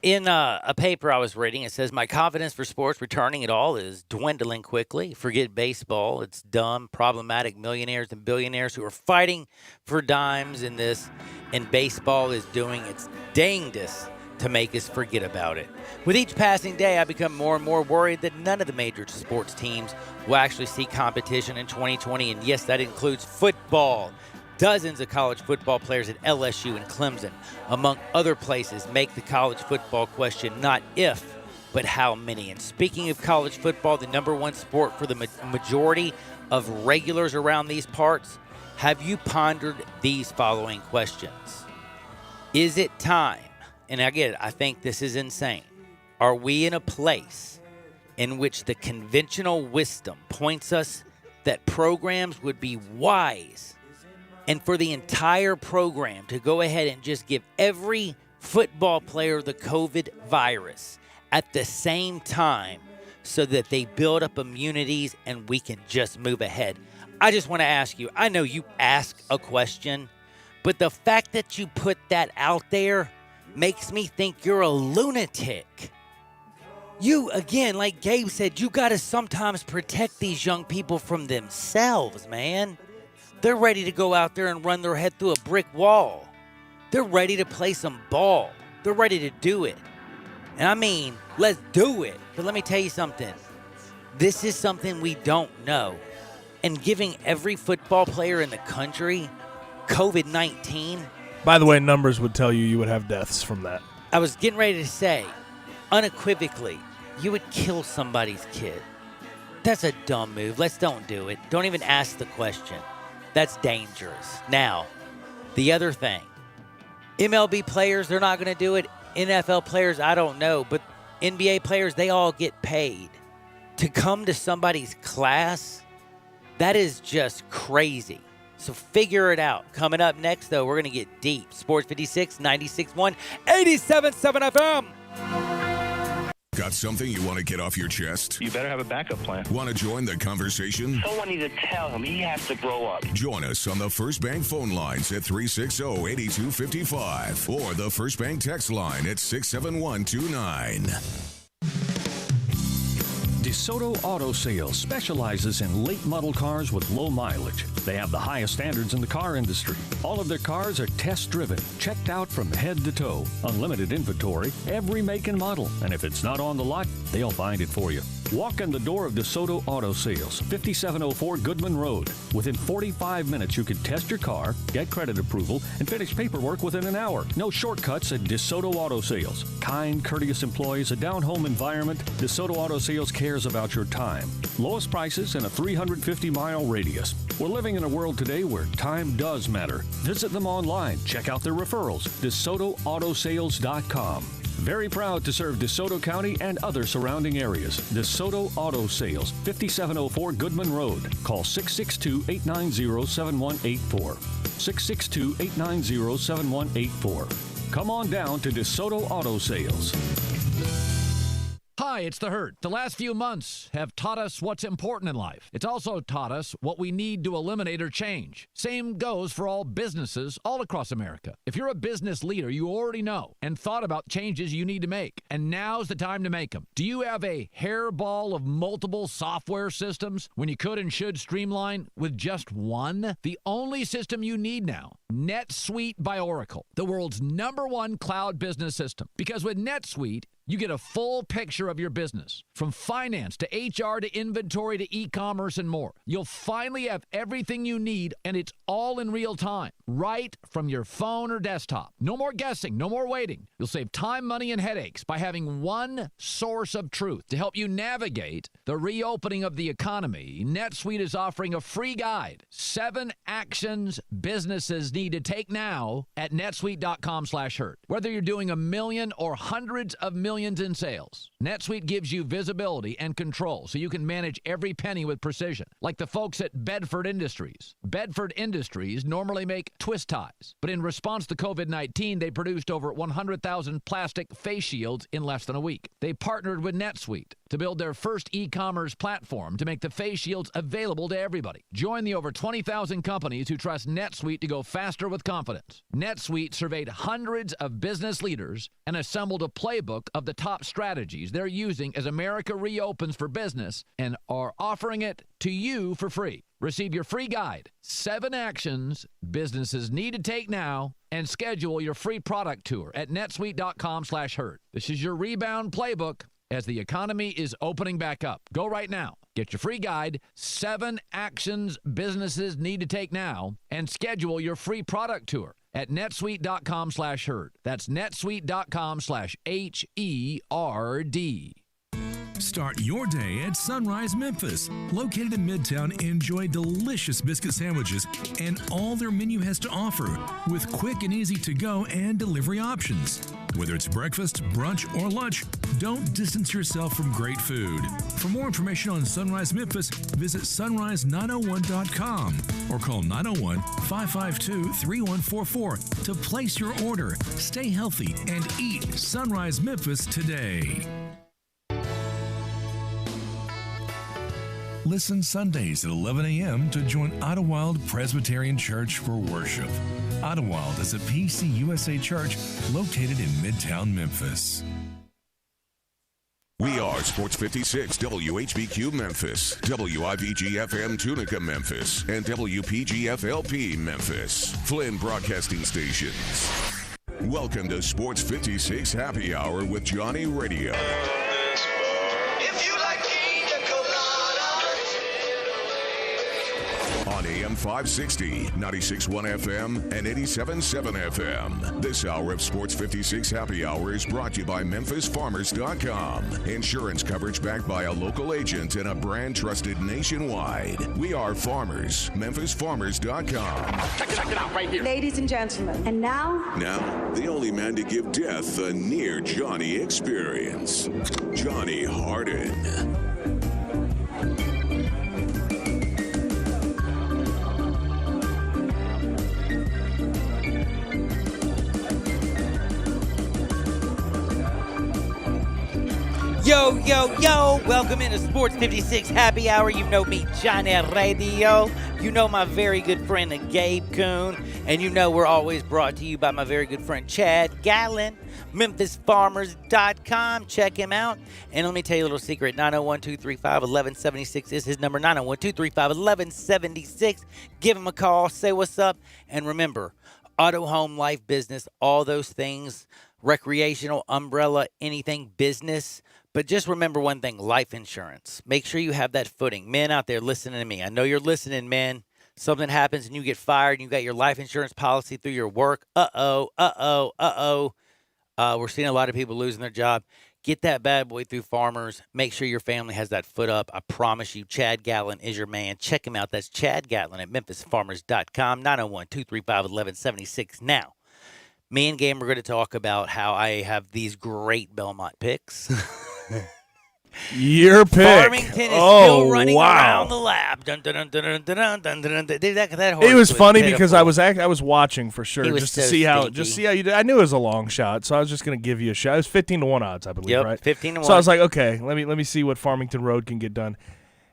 In a paper I was reading, it says, my confidence for sports returning at all is dwindling quickly. Forget baseball. It's dumb, problematic millionaires and billionaires who are fighting for dimes in this, and baseball is doing its dangdest to make us forget about it. With each passing day, I become more and more worried that none of the major sports teams will actually see competition in 2020, and yes, that includes football. Dozens of college football players at LSU and Clemson, among other places, make the college football question not if, but how many. And speaking of college football, the number one sport for the majority of regulars around these parts, have you pondered these following questions? Is it time? And again, I think this is insane. Are we in a place in which the conventional wisdom points us that programs would be wise and for the entire program to go ahead and just give every football player the COVID virus at the same time so that they build up immunities and we can just move ahead? I just want to ask you, I know you ask a question, but the fact that you put that out there makes me think you're a lunatic. You, again, like Gabe said, you got to sometimes protect these young people from themselves, man. They're ready to go out there and run their head through a brick wall. They're ready to play some ball. They're ready to do it. And I mean, let's do it. But let me tell you something. This is something we don't know. And giving every football player in the country COVID-19. By the way, numbers would tell you would have deaths from that. I was getting ready to say, unequivocally, you would kill somebody's kid. That's a dumb move. Let's don't do it. Don't even ask the question. That's dangerous. Now, the other thing, MLB players, they're not going to do it. NFL players, I don't know. But NBA players, they all get paid. To come to somebody's class, that is just crazy. So figure it out. Coming up next, though, we're going to get deep. Sports 56, 96.1, 87.7 FM. Got something you want to get off your chest? You better have a backup plan. Want to join the conversation? Someone needs to tell him he has to grow up. Join us on the First Bank phone lines at 360-8255 or the First Bank text line at 67129. DeSoto Auto Sales specializes in late model cars with low mileage. They have the highest standards in the car industry. All of their cars are test-driven, checked out from head to toe. Unlimited inventory, every make and model. And if it's not on the lot, they'll find it for you. Walk in the door of DeSoto Auto Sales, 5704 Goodman Road. Within 45 minutes, you can test your car, get credit approval, and finish paperwork within an hour. No shortcuts at DeSoto Auto Sales. Kind, courteous employees, a down-home environment. DeSoto Auto Sales cares about your time. Lowest prices in a 350-mile radius. We're living in a world today where time does matter. Visit them online. Check out their referrals. DeSotoAutosales.com. Very proud to serve DeSoto County and other surrounding areas. DeSoto Auto Sales, 5704 Goodman Road. Call 662-890-7184. 662-890-7184. Come on down to DeSoto Auto Sales. Hi, it's The Herd. The last few months have taught us what's important in life. It's also taught us what we need to eliminate or change. Same goes for all businesses all across America. If you're a business leader, you already know and thought about changes you need to make. And now's the time to make them. Do you have a hairball of multiple software systems when you could and should streamline with just one? The only system you need now, NetSuite by Oracle, the world's #1 cloud business system. Because with NetSuite, you get a full picture of your business, from finance to HR to inventory to e-commerce and more. You'll finally have everything you need, and it's all in real time, right from your phone or desktop. No more guessing, no more waiting. You'll save time, money, and headaches by having one source of truth to help you navigate the reopening of the economy. NetSuite is offering a free guide, 7 actions businesses need to take now at netsuite.com/herd. Whether you're doing $1 million or hundreds of millions millions in sales. NetSuite gives you visibility and control so you can manage every penny with precision. Like the folks at Bedford Industries. Bedford Industries normally make twist ties, but in response to COVID-19, they produced over 100,000 plastic face shields in less than a week. They partnered with NetSuite to build their first e-commerce platform to make the face shields available to everybody. Join the over 20,000 companies who trust NetSuite to go faster with confidence. NetSuite surveyed hundreds of business leaders and assembled a playbook of the top strategies they're using as America reopens for business and are offering it to you for free. Receive your free guide, 7 actions businesses need to take now, and schedule your free product tour at netsuite.com/herd. This is your rebound playbook as the economy is opening back up. Go right now. Get your free guide, 7 actions businesses need to take now, and schedule your free product tour at netsuite.com/herd. That's netsuite.com/HERD. Start your day at Sunrise Memphis. Located in Midtown, enjoy delicious biscuit sandwiches and all their menu has to offer with quick and easy to-go and delivery options. Whether it's breakfast, brunch, or lunch, don't distance yourself from great food. For more information on Sunrise Memphis, visit sunrise901.com or call 901-552-3144 to place your order. Stay healthy and eat Sunrise Memphis today. Listen Sundays at 11 a.m. to join Idlewild Presbyterian Church for worship. Idlewild is a PCUSA church located in Midtown Memphis. We are Sports 56 WHBQ Memphis, WIVG-FM Tunica Memphis, and WPG-FLP Memphis, Flynn Broadcasting Stations. Welcome to Sports 56 Happy Hour with Johnny Radio. On AM 560, 96.1 FM, and 87.7 FM. This hour of Sports 56 Happy Hour is brought to you by MemphisFarmers.com. Insurance coverage backed by a local agent and a brand trusted nationwide. We are farmers. MemphisFarmers.com. Check it out right here. Ladies and gentlemen, and now, the only man to give death a near Johnny experience, Johnny Harden. Yo, yo, yo, welcome into Sports 56 Happy Hour. You know me, Johnny Radio. You know my very good friend, Gabe Kuhn. And you know we're always brought to you by my very good friend, Chad Gatlin, MemphisFarmers.com. Check him out. And let me tell you a little secret. 901-235-1176 is his number, 901-235-1176. Give him a call, say what's up. And remember, auto, home, life, business, all those things, recreational, umbrella, anything business. But just remember one thing, life insurance. Make sure you have that footing. Men out there listening to me. I know you're listening, men. Something happens and you get fired and you got your life insurance policy through your work. We're seeing a lot of people losing their job. Get that bad boy through Farmers. Make sure your family has that foot up. I promise you, Chad Gatlin is your man. Check him out. That's Chad Gatlin at MemphisFarmers.com, 901-235-1176. Now, me and Game are going to talk about how I have these great Belmont picks. Your pick. Farmington is still running around the lab. Dun, dun, dun, dun, dun, dun, dun, dun, dun. That horse it was funny pitiful. because I was watching for sure just to so see how stinky. you did. I knew it was a long shot, so I was just going to give you a shot. It was 15-1 odds, I believe, right? 15-1. So I was like, okay, let me see what Farmington Road can get done.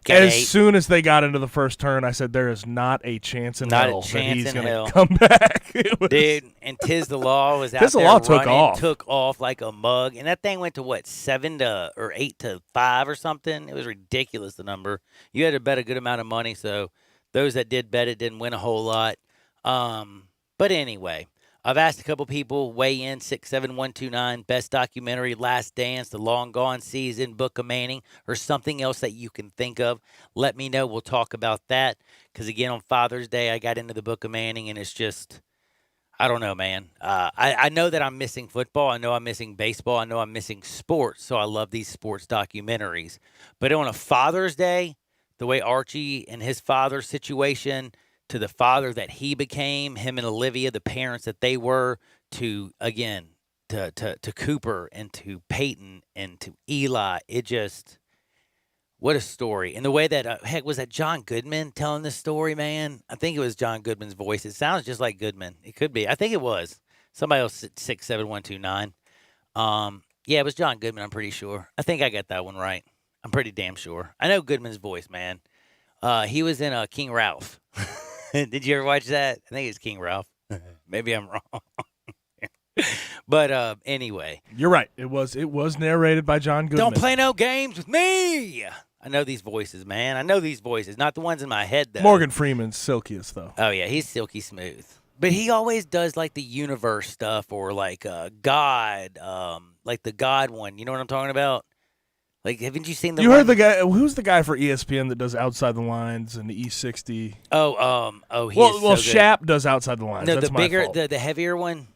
Got as 8. soon as they got into the first turn, I said, there is not a chance in hell that he's going to come back. Dude, and Tiz the Law was out Tiz the there Law running, took off like a mug. And that thing went to, what, 7 to or 8 to 5 or something? It was ridiculous, the number. You had to bet a good amount of money, so those that did bet it didn't win a whole lot. But anyway, I've asked a couple people, weigh in, 67129, best documentary, Last Dance, The Long Gone Season, Book of Manning, or something else that you can think of. Let me know. We'll talk about that. Because, again, on Father's Day, I got into the Book of Manning, and it's just, I don't know, man. I know that I'm missing football. I know I'm missing baseball. I know I'm missing sports, so I love these sports documentaries. But on a Father's Day, the way Archie and his father's situation – to the father that he became, him and Olivia, the parents that they were, to to Cooper and to Peyton and to Eli. It just, what a story. And the way that, heck, was that John Goodman telling this story, man? I think it was John Goodman's voice. It sounds just like Goodman. It could be. I think it was. Somebody else, 67129. Yeah, it was John Goodman, I'm pretty sure. I think I got that one right. I'm pretty damn sure. I know Goodman's voice, man. He was in King Ralph. Did you ever watch that? I think it's King Ralph. Maybe I'm wrong. But anyway. You're right. It was narrated by John Goodman. Don't play no games with me. I know these voices, man. I know these voices. Not the ones in my head, though. Morgan Freeman's silkiest, though. Oh, yeah. He's silky smooth. But he always does, like, the universe stuff or, like, God, like the God one. You know what I'm talking about? Like, haven't you seen the? You heard the guy? Who's the guy for ESPN that does Outside the Lines and the E60? He well, is so good. Shap does Outside the Lines. No, That's the my bigger, fault. the heavier one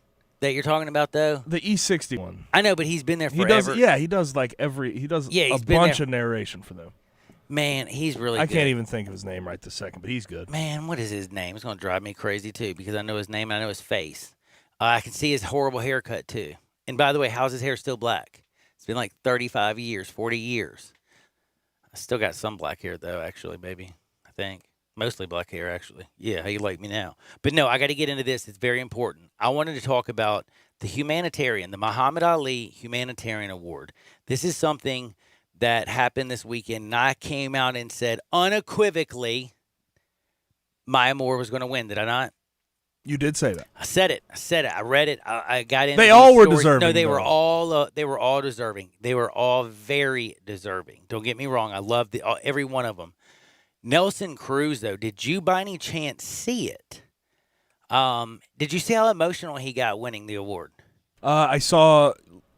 that you're talking about, though. The E60 one. I know, but he's been there He forever. does. He does like every. He does a bunch of narration for them. Man, he's really. I good. can't even think of his name right this second, but he's good. Man, what is his name? It's gonna drive me crazy too because I know his name and I know his face. I can see his horrible haircut too. And by the way, how's his hair still black? It's been like 35 years, 40 years. I still got some black hair, though, actually, maybe. I think. Mostly black hair, actually. Yeah, how you like me now. But no, I got to get into this. It's very important. I wanted to talk about the humanitarian, the Muhammad Ali Humanitarian Award. This is something that happened this weekend, and I came out and said unequivocally Maya Moore was going to win. Did I not? You did say that. I said it. I read it. I got into They all were stories. deserving. No, they though. were all. They were all deserving. They were all very deserving. Don't get me wrong. I love every one of them. Nelson Cruz, though, did you by any chance see it? Did you see how emotional he got winning the award? I saw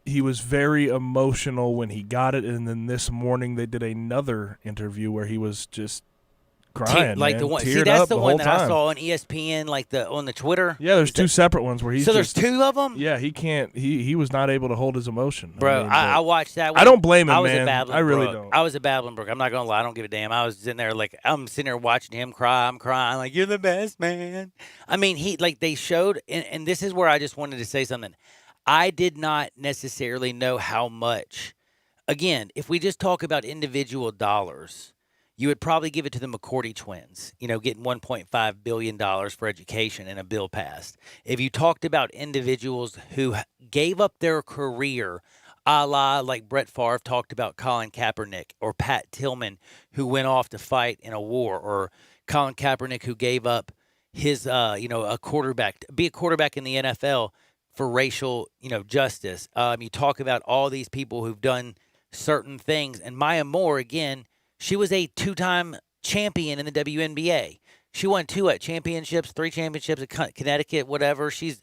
he was very emotional when he got it, and then this morning they did another interview where he was just crying, like man. the one. Teared See, that's up the one that time. I saw on ESPN, like on the Twitter. Yeah, there's two separate ones where he's. So there's two of them. Yeah, he can't. He was not able to hold his emotion, bro. I watched that one. I don't blame him, I was man. A babbling I really brook. don't. I was a babbling brook. I'm not gonna lie. I don't give a damn. I was sitting there I'm sitting there watching him cry. I'm crying like you're the best, man. I mean, they showed, and this is where I just wanted to say something. I did not necessarily know how much. Again, if we just talk about individual dollars, you would probably give it to the McCourty twins, getting $1.5 billion for education and a bill passed. If you talked about individuals who gave up their career, a la like Brett Favre talked about Colin Kaepernick, or Pat Tillman, who went off to fight in a war, or Colin Kaepernick, who gave up his, a quarterback, be a quarterback in the NFL for racial, justice. You talk about all these people who've done certain things. And Maya Moore, again, she was a two-time champion in the WNBA. She won 3 championships at Connecticut, whatever. She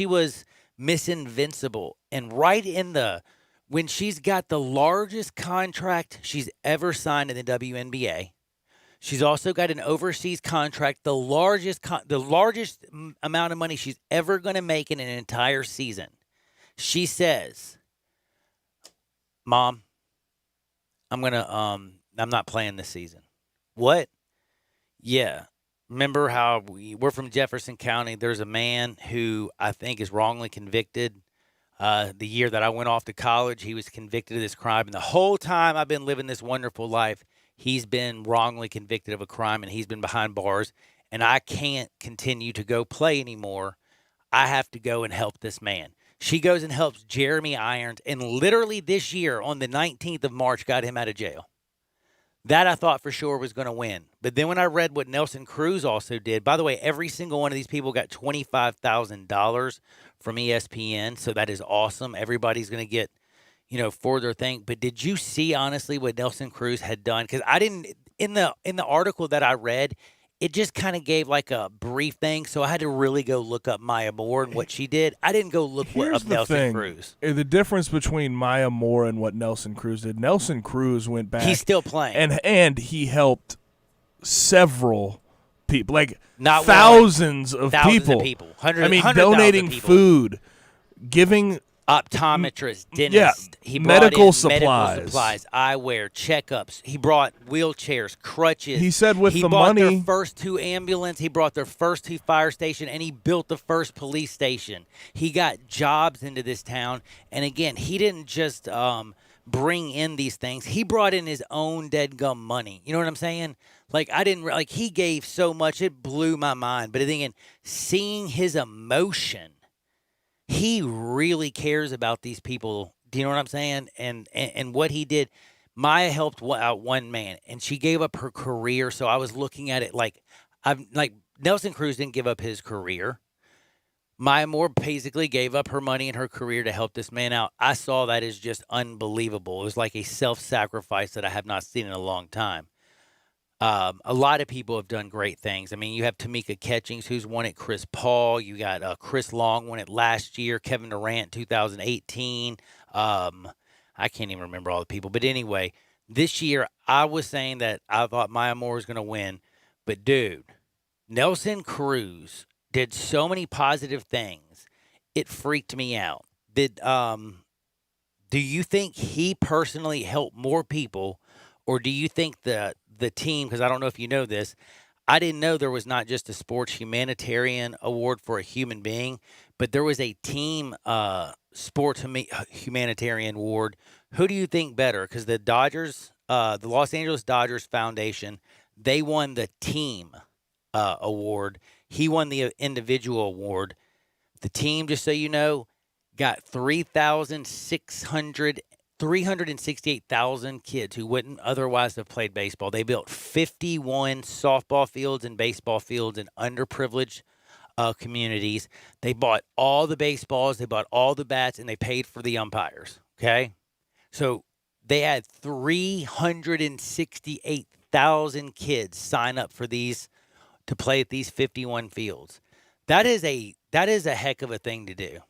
was Miss Invincible. And right when she's got the largest contract she's ever signed in the WNBA, she's also got an overseas contract, the largest amount of money she's ever going to make in an entire season. She says, "Mom, I'm not playing this season." What? Yeah. Remember how we're from Jefferson County. There's a man who I think is wrongly convicted. The year that I went off to college, he was convicted of this crime. And the whole time I've been living this wonderful life, he's been wrongly convicted of a crime, and he's been behind bars. And I can't continue to go play anymore. I have to go and help this man. She goes and helps Jeremy Irons, and literally this year on the 19th of March got him out of jail. That I thought for sure was going to win. But then when I read what Nelson Cruz also did, by the way, every single one of these people got $25,000 from ESPN, so that is awesome. Everybody's going to get, for their thing. But did you see, honestly, what Nelson Cruz had done? Because I didn't, in the article that I read, it just kind of gave like a brief thing, so I had to really go look up Maya Moore and what she did. I didn't go look up Nelson Cruz. The difference between Maya Moore and what Nelson Cruz did, Nelson Cruz went back. He's still playing. And he helped several people, like Not thousands of thousands people. of people. Hundreds donating of people. food, giving optometrist, dentist. Yeah, He brought medical in supplies. medical supplies, eyewear, checkups. He brought wheelchairs, crutches. He said with he the bought money- their first 2 ambulance. He brought their first 2 fire station, and he built the first police station. He got jobs into this town, and again, he didn't just bring in these things. He brought in his own deadgum money. You know what I'm saying? Like he gave so much, it blew my mind. But again, seeing his emotion. He really cares about these people. Do you know what I'm saying? And what he did. Maya helped out one man, and she gave up her career. So I was looking at it like Nelson Cruz didn't give up his career. Maya Moore basically gave up her money and her career to help this man out. I saw that as just unbelievable. It was like a self-sacrifice that I have not seen in a long time. A lot of people have done great things. I mean, you have Tamika Catchings, who's won it. Chris Paul. You got Chris Long won it last year. Kevin Durant, 2018. I can't even remember all the people. But anyway, this year I was saying that I thought Maya Moore was going to win. But, dude, Nelson Cruz did so many positive things. It freaked me out. Do you think he personally helped more people, or do you think that the team, because I don't know if you know this, I didn't know there was not just a sports humanitarian award for a human being, but there was a team sports humanitarian award. Who do you think better? Because the Dodgers, the Los Angeles Dodgers Foundation, they won the team award. He won the individual award. The team, just so you know, got 368,000 kids who wouldn't otherwise have played baseball. They built 51 softball fields and baseball fields in underprivileged communities. They bought all the baseballs, they bought all the bats, and they paid for the umpires, okay? So they had 368,000 kids sign up for these to play at these 51 fields. That is a heck of a thing to do.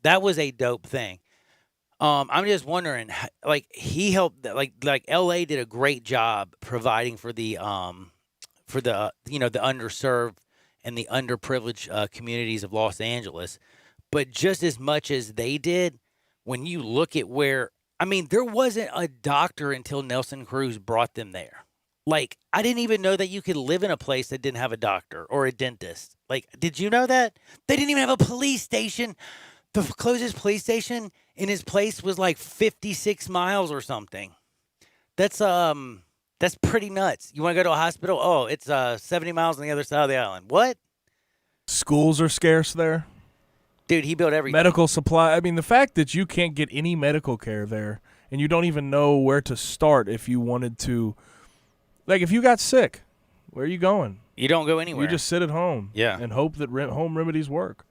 That was a dope thing. I'm just wondering, like he helped, like LA did a great job providing for the the underserved and the underprivileged communities of Los Angeles, but just as much as they did, when you look at where, I mean, there wasn't a doctor until Nelson Cruz brought them there. Like, I didn't even know that you could live in a place that didn't have a doctor or a dentist. Like, did you know that? They didn't even have a police station. The closest police station in his place was like 56 miles or something. That's pretty nuts. You want to go to a hospital? Oh, it's 70 miles on the other side of the island. What? Schools are scarce there. Dude, he built everything. Medical supply. I mean, the fact that you can't get any medical care there and you don't even know where to start if you wanted to. Like, if you got sick, where are you going? You don't go anywhere. You just sit at home and hope that home remedies work.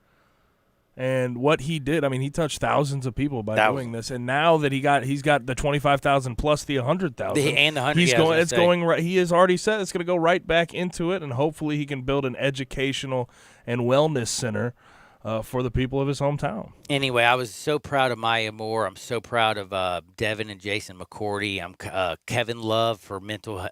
And what he did, I mean, he touched thousands of people by doing this. And now that he's got the 25,000 plus the 100,000, and the 100. He's going. It's going right. He has already said it's going to go right back into it, and hopefully he can build an educational and wellness center for the people of his hometown. Anyway, I was so proud of Maya Moore. I'm so proud of Devin and Jason McCourty. I'm Kevin Love for mental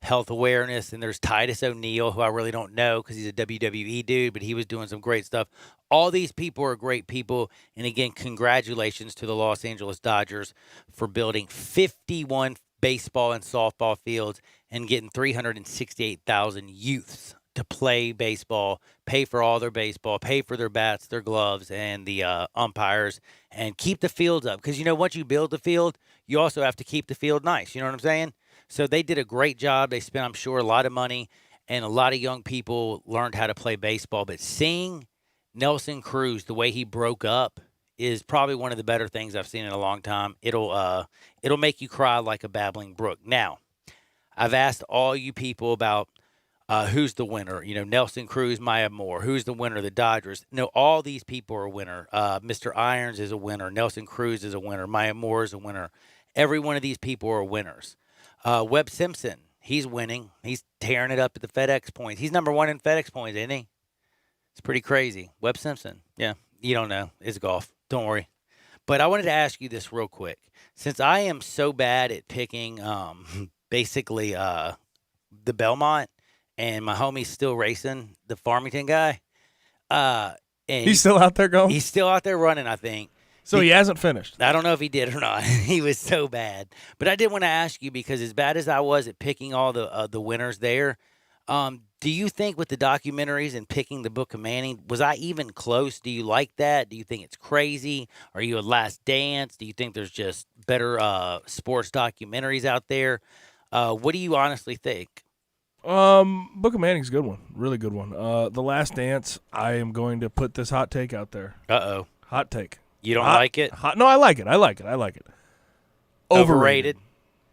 health awareness, and there's Titus O'Neil, who I really don't know because he's a WWE dude, but he was doing some great stuff. All these people are great people, and again, congratulations to the Los Angeles Dodgers for building 51 baseball and softball fields and getting 368,000 youths to play baseball, pay for all their baseball, pay for their bats, their gloves, and the umpires, and keep the fields up. Because, once you build the field, you also have to keep the field nice. You know what I'm saying? So they did a great job. They spent, I'm sure, a lot of money, and a lot of young people learned how to play baseball. But seeing Nelson Cruz, the way he broke up, is probably one of the better things I've seen in a long time. It'll make you cry like a babbling brook. Now, I've asked all you people about who's the winner. Nelson Cruz, Maya Moore. Who's the winner? The Dodgers. No, all these people are a winner. Mr. Irons is a winner. Nelson Cruz is a winner. Maya Moore is a winner. Every one of these people are winners. Webb Simpson, he's winning. He's tearing it up at the FedEx points. He's number 1 in FedEx points, isn't he? It's pretty crazy. Webb Simpson. Yeah, you don't know. It's golf. Don't worry. But I wanted to ask you this real quick. Since I am so bad at picking basically the Belmont, and my homie's still racing, the Farmington guy. And he's still out there going? He's still out there running, I think. So he hasn't finished. I don't know if he did or not. He was so bad. But I did want to ask you, because as bad as I was at picking all the winners there, do you think with the documentaries and picking the Book of Manning, was I even close? Do you like that? Do you think it's crazy? Are you a Last Dance? Do you think there's just better sports documentaries out there? What do you honestly think? Book of Manning's a good one. Really good one. The Last Dance, I am going to put this hot take out there. Uh-oh. Hot take. You don't like it? No, I like it. Overrated?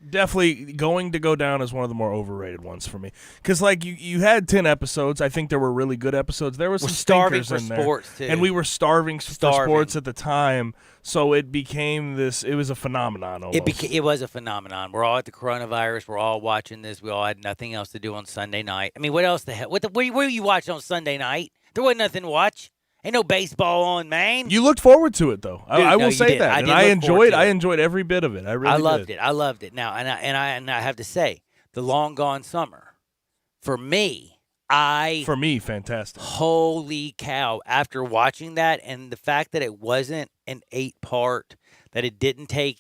Definitely going to go down as one of the more overrated ones for me. Because, like, you had 10 episodes. I think there were really good episodes. There was some starving stinkers for in there. sports, too. And we were starving for sports at the time. So it became this – it was a phenomenon almost. It was a phenomenon. We're all at the coronavirus. We're all watching this. We all had nothing else to do on Sunday night. I mean, what else the hell? What were you watching on Sunday night? There wasn't nothing to watch. Ain't no baseball on, man. You looked forward to it, though. Dude, I no, will you say did. that. I And did I look forward to I it. enjoyed every bit of it. I really loved did. it. I loved it. Now, and I have to say, the Long Gone Summer, for me, fantastic. Holy cow. After watching that, and the fact that it wasn't an 8-part, that it didn't take,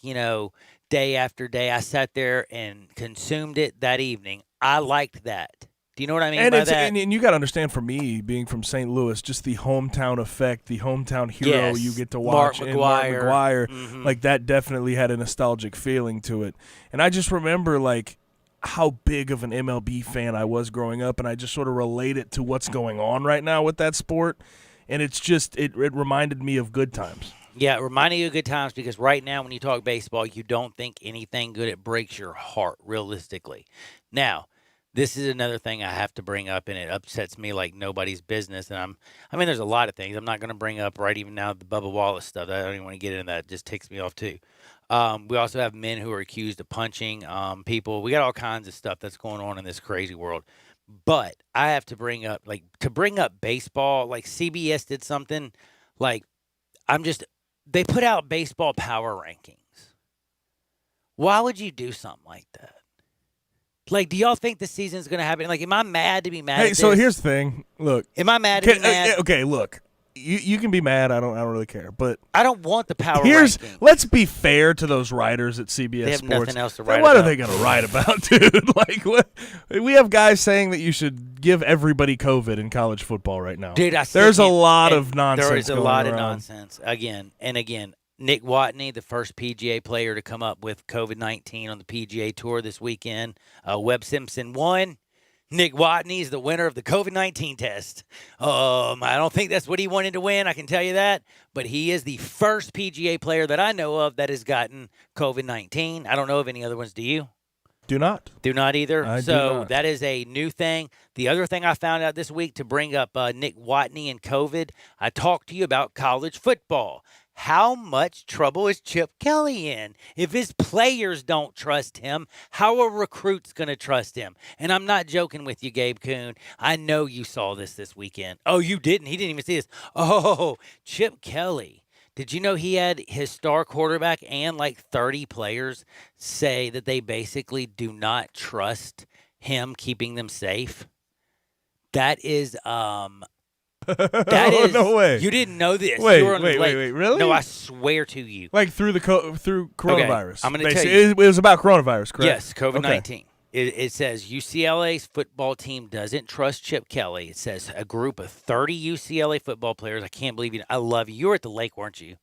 day after day, I sat there and consumed it that evening. I liked that. Do you know what I mean by that? And you got to understand, for me, being from St. Louis, just the hometown effect, the hometown hero Yes. you get to watch. Mark and Mark McGwire. McGwire, Mhm. like that definitely had a nostalgic feeling to it. And I just remember, like, how big of an MLB fan I was growing up, and I just sort of relate it to what's going on right now with that sport. And it's just, it reminded me of good times. Yeah, reminding you of good times, because right now when you talk baseball, you don't think anything good. It breaks your heart, realistically. Now, this is another thing I have to bring up, and it upsets me like nobody's business. And there's a lot of things I'm not going to bring up right even now. The Bubba Wallace stuff, I don't even want to get into that. It just ticks me off too. We also have men who are accused of punching people. We got all kinds of stuff that's going on in this crazy world. But I have to bring up baseball. Like CBS did something. Like they put out baseball power rankings. Why would you do something like that? Like, do y'all think the season's going to happen? Like, am I mad to be mad at this? So here's the thing. Look. Am I mad to be mad? Okay, look. You can be mad. I don't really care. But I don't want the power ranking. Let's be fair to those writers at CBS They have Sports. nothing else to write What about. are they going to write about, dude? Like, we have guys saying that you should give everybody COVID in college football right now. Dude, there's a lot of nonsense. There is a going lot of around. nonsense. Again and again. Nick Watney, the first PGA player to come up with COVID-19 on the PGA Tour this weekend. Webb Simpson won. Nick Watney is the winner of the COVID-19 test. I don't think that's what he wanted to win, I can tell you that. But he is the first PGA player that I know of that has gotten COVID-19. I don't know of any other ones. Do you? Do not. Do not either. I do So not. that is a new thing. The other thing I found out this week, to bring up Nick Watney and COVID, I talked to you about college football. How much trouble is Chip Kelly in? If his players don't trust him, how are recruits going to trust him? And I'm not joking with you, Gabe Kuhn. I know you saw this weekend. Oh, you didn't? He didn't even see this. Oh, Chip Kelly. Did you know he had his star quarterback and like 30 players say that they basically do not trust him keeping them safe? That is No way. You didn't know this. Wait, You were on the wait, lake. really? No, I swear to you. Like through coronavirus. I'm going to tell Basically, you. It was about coronavirus, correct? Yes, COVID-19. Okay. It says UCLA's football team doesn't trust Chip Kelly. It says a group of 30 UCLA football players. I can't believe you. I love you. You were at the lake, weren't you?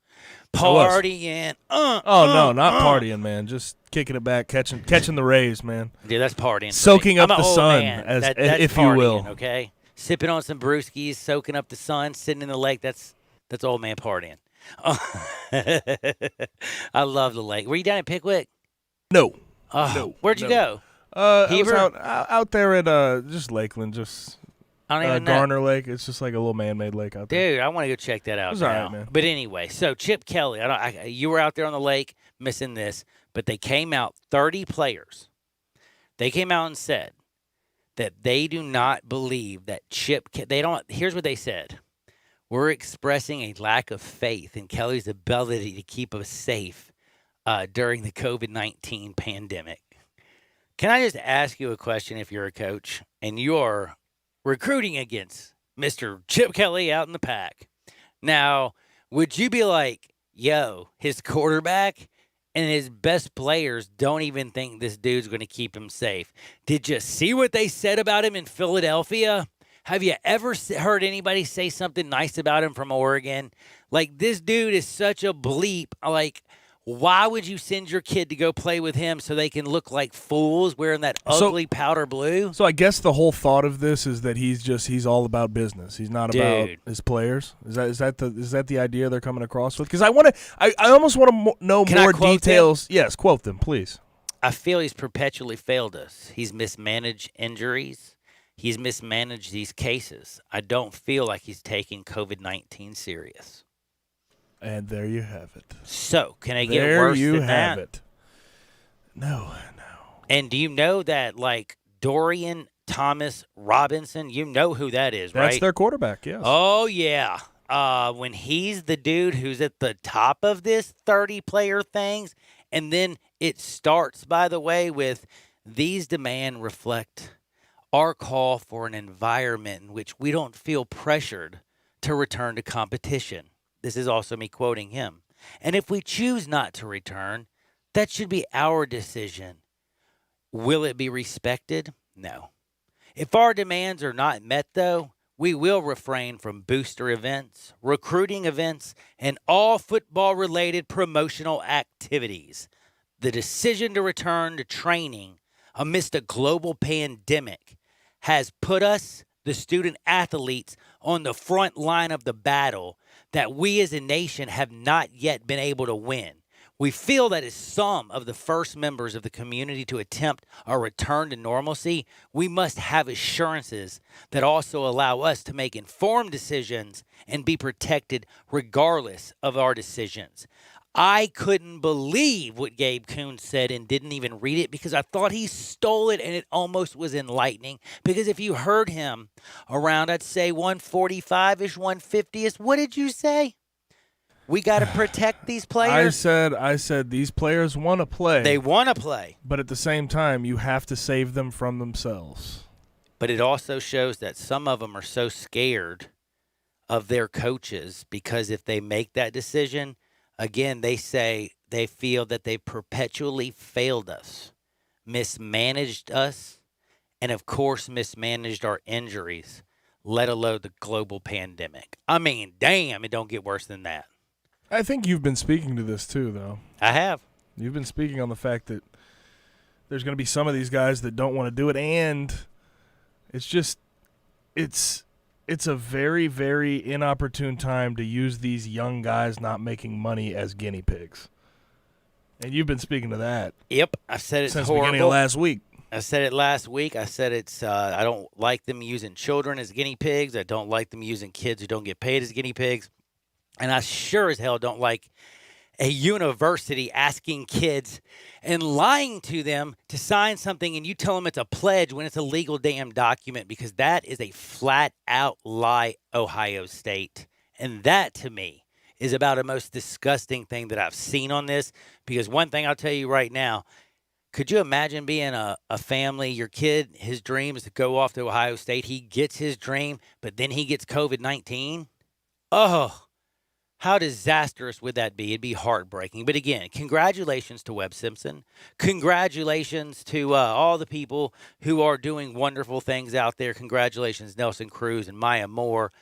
Partying. No, not partying, man. Just kicking it back, catching the rays, man. Dude, that's partying. for Soaking me. up I'm an the old sun, man. as That's if you partying, will. Okay, sipping on some brewskis, soaking up the sun, sitting in the lake. That's old man partying. I love the lake. Were you down at Pickwick? No. Oh, where'd you go? I was Heber? out there at just Lakeland, just I don't even know. Garner Lake. It's just like a little man-made lake out there. Dude, I want to go check that out It was all now. right, man. But anyway, so Chip Kelly, you were out there on the lake missing this, but they came out, 30 players. They came out and said that they do not believe that here's what they said. We're expressing a lack of faith in Kelly's ability to keep us safe during the COVID-19 pandemic. Can I just ask you a question if you're a coach and you're recruiting against Mr. Chip Kelly out in the pack? Now, would you be like, his quarterback and his best players don't even think this dude's going to keep him safe. Did you see what they said about him in Philadelphia? Have you ever heard anybody say something nice about him from Oregon? Like, this dude is such a bleep. Like, why would you send your kid to go play with him so they can look like fools wearing that ugly powder blue? So I guess the whole thought of this is that he's all about business. He's not about his players. Is that the idea they're coming across with? Because I almost want to know more details. Yes, quote them, please. I feel he's perpetually failed us. He's mismanaged injuries. He's mismanaged these cases. I don't feel like he's taking COVID-19 serious. And there you have it. So, can it get worse than that? There you have it. No. And do you know that, like, Dorian Thomas Robinson, you know who that is, right? That's their quarterback, yes. Oh, yeah. When he's the dude who's at the top of this 30-player things, and then it starts, by the way, with these demands reflect our call for an environment in which we don't feel pressured to return to competition. This is also me quoting him. And if we choose not to return, that should be our decision. Will it be respected? No. If our demands are not met, though, we will refrain from booster events, recruiting events, and all football-related promotional activities. The decision to return to training amidst a global pandemic has put us, the student athletes, on the front line of the battle that we as a nation have not yet been able to win. We feel that as some of the first members of the community to attempt a return to normalcy, we must have assurances that also allow us to make informed decisions and be protected regardless of our decisions. I couldn't believe what Gabe Kuhn said and didn't even read it because I thought he stole it, and it almost was enlightening. Because if you heard him around, I'd say 145-ish, 150-ish, what did you say? We got to protect these players? I said these players want to play. They want to play. But at the same time, you have to save them from themselves. But it also shows that some of them are so scared of their coaches because if they make that decision, again, they say they feel that they perpetually failed us, mismanaged us, and, of course, mismanaged our injuries, let alone the global pandemic. I mean, damn, it don't get worse than that. I think you've been speaking to this too, though. I have. You've been speaking on the fact that there's going to be some of these guys that don't want to do it, and it's just it's a very, very inopportune time to use these young guys not making money as guinea pigs. And you've been speaking to that. Yep, I said it's since horrible. The beginning of last week. I said it last week. I said it's I don't like them using children as guinea pigs. I don't like them using kids who don't get paid as guinea pigs. And I sure as hell don't like a university asking kids and lying to them to sign something and you tell them it's a pledge when it's a legal damn document, because that is a flat-out lie, Ohio State. And that, to me, is about the most disgusting thing that I've seen on this, because one thing I'll tell you right now, could you imagine being a family, your kid, his dream is to go off to Ohio State, he gets his dream, but then he gets COVID-19? Oh, how disastrous would that be? It'd be heartbreaking. But again, congratulations to Webb Simpson. Congratulations to all the people who are doing wonderful things out there. Congratulations, Nelson Cruz and Maya Moore.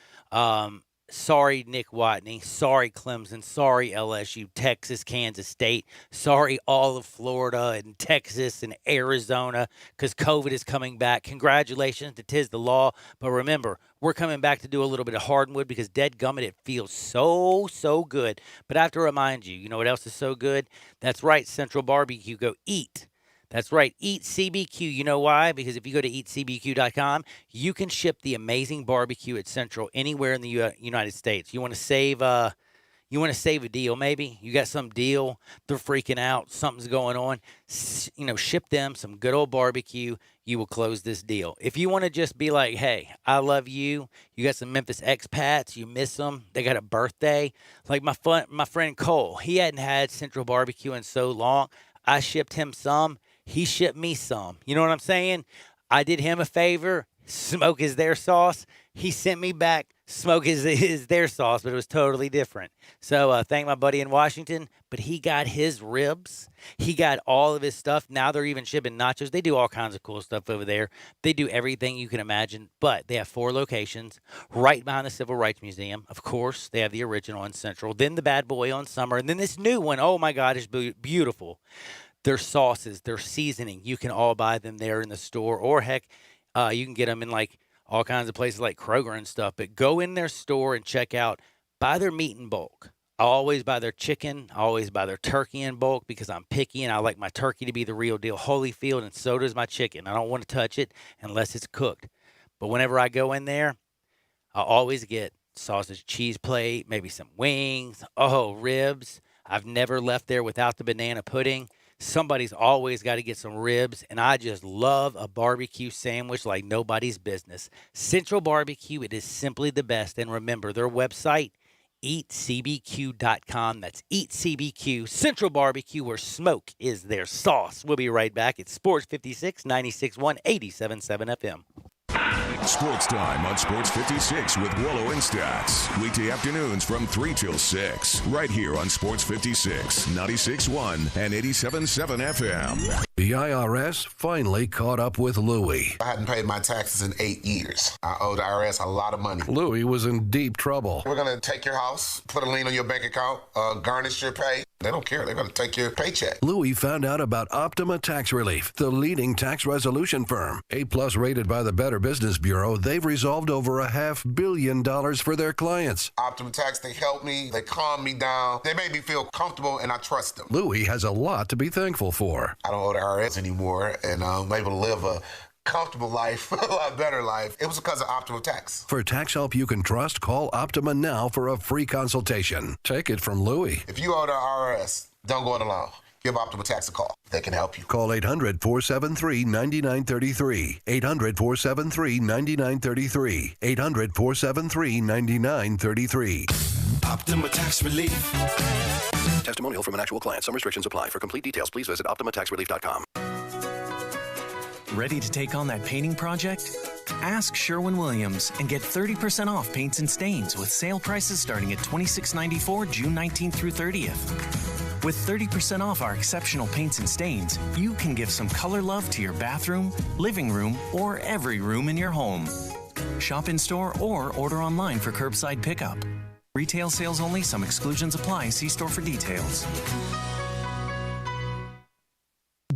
Sorry, Nick Watney. Sorry, Clemson. Sorry, LSU, Texas, Kansas State. Sorry, all of Florida and Texas and Arizona, because COVID is coming back. Congratulations to 'Tis the Law. But remember, we're coming back to do a little bit of hardwood because dadgummit, it feels so good. But I have to remind you, you know what else is so good? That's right, Central Barbecue. Go eat. That's right. Eat CBQ. You know why? Because if you go to eatcbq.com, you can ship the amazing barbecue at Central anywhere in the United States. You want to save a deal maybe? You got some deal. They're freaking out. Something's going on. Ship them some good old barbecue. You will close this deal. If you want to just be like, hey, I love you. You got some Memphis expats. You miss them. They got a birthday. Like my friend Cole. He hadn't had Central Barbecue in so long. I shipped him some. He shipped me some. You know what I'm saying? I did him a favor. Smoke is their sauce. He sent me back Smoke is their sauce, but it was totally different. So thank my buddy in Washington, but he got his ribs. He got all of his stuff. Now they're even shipping nachos. They do all kinds of cool stuff over there. They do everything you can imagine, but they have 4 locations right behind the Civil Rights Museum. Of course, they have the original on Central, then the Bad Boy on Summer, and then this new one. Oh, my God, it's beautiful. Their sauces, their seasoning, you can all buy them there in the store, or heck, you can get them in like all kinds of places like Kroger and stuff. But go in their store and check out, buy their meat in bulk. I always buy their chicken. I always buy their turkey in bulk because I'm picky and I like my turkey to be the real deal, Holyfield, and so does my chicken. I don't want to touch it unless it's cooked. But whenever I go in there, I always get sausage cheese plate, maybe some wings, ribs. I've never left there without the banana pudding. Somebody's always got to get some ribs, and I just love a barbecue sandwich like nobody's business. Central Barbecue, it is simply the best. And remember, their website, eatcbq.com. That's eatcbq, Central Barbecue, where smoke is their sauce. We'll be right back. It's Sports 56, 96.1, 87.7 FM. Sports Time on Sports 56 with Wallo and Stats. Weekday afternoons from 3 till 6. Right here on Sports 56, 96.1 and 87.7 FM. The IRS finally caught up with Louie. I hadn't paid my taxes in 8 years. I owe the IRS a lot of money. Louie was in deep trouble. We're going to take your house, put a lien on your bank account, garnish your pay. They don't care. They're going to take your paycheck. Louie found out about Optima Tax Relief, the leading tax resolution firm. A-plus rated by the Better Business Bureau, they've resolved over $500 million for their clients. Optima Tax, they help me. They calm me down. They make me feel comfortable, and I trust them. Louie has a lot to be thankful for. I don't owe the IRS anymore, and I'm able to live a comfortable life, a lot better life. It was because of Optima Tax. For tax help you can trust, call Optima now for a free consultation. Take it from Louie. If you owe the IRS, don't go it alone. Give Optima Tax a call. They can help you. Call 800-473-9933. 800-473-9933. 800-473-9933. Optima Tax Relief. Testimonial from an actual client. Some restrictions apply. For complete details, please visit OptimaTaxRelief.com. Ready to take on that painting project? Ask Sherwin-Williams and get 30% off paints and stains with sale prices starting at $26.94 June 19th through 30th. With 30% off our exceptional paints and stains, you can give some color love to your bathroom, living room, or every room in your home. Shop in store or order online for curbside pickup. Retail sales only. Some exclusions apply. See store for details.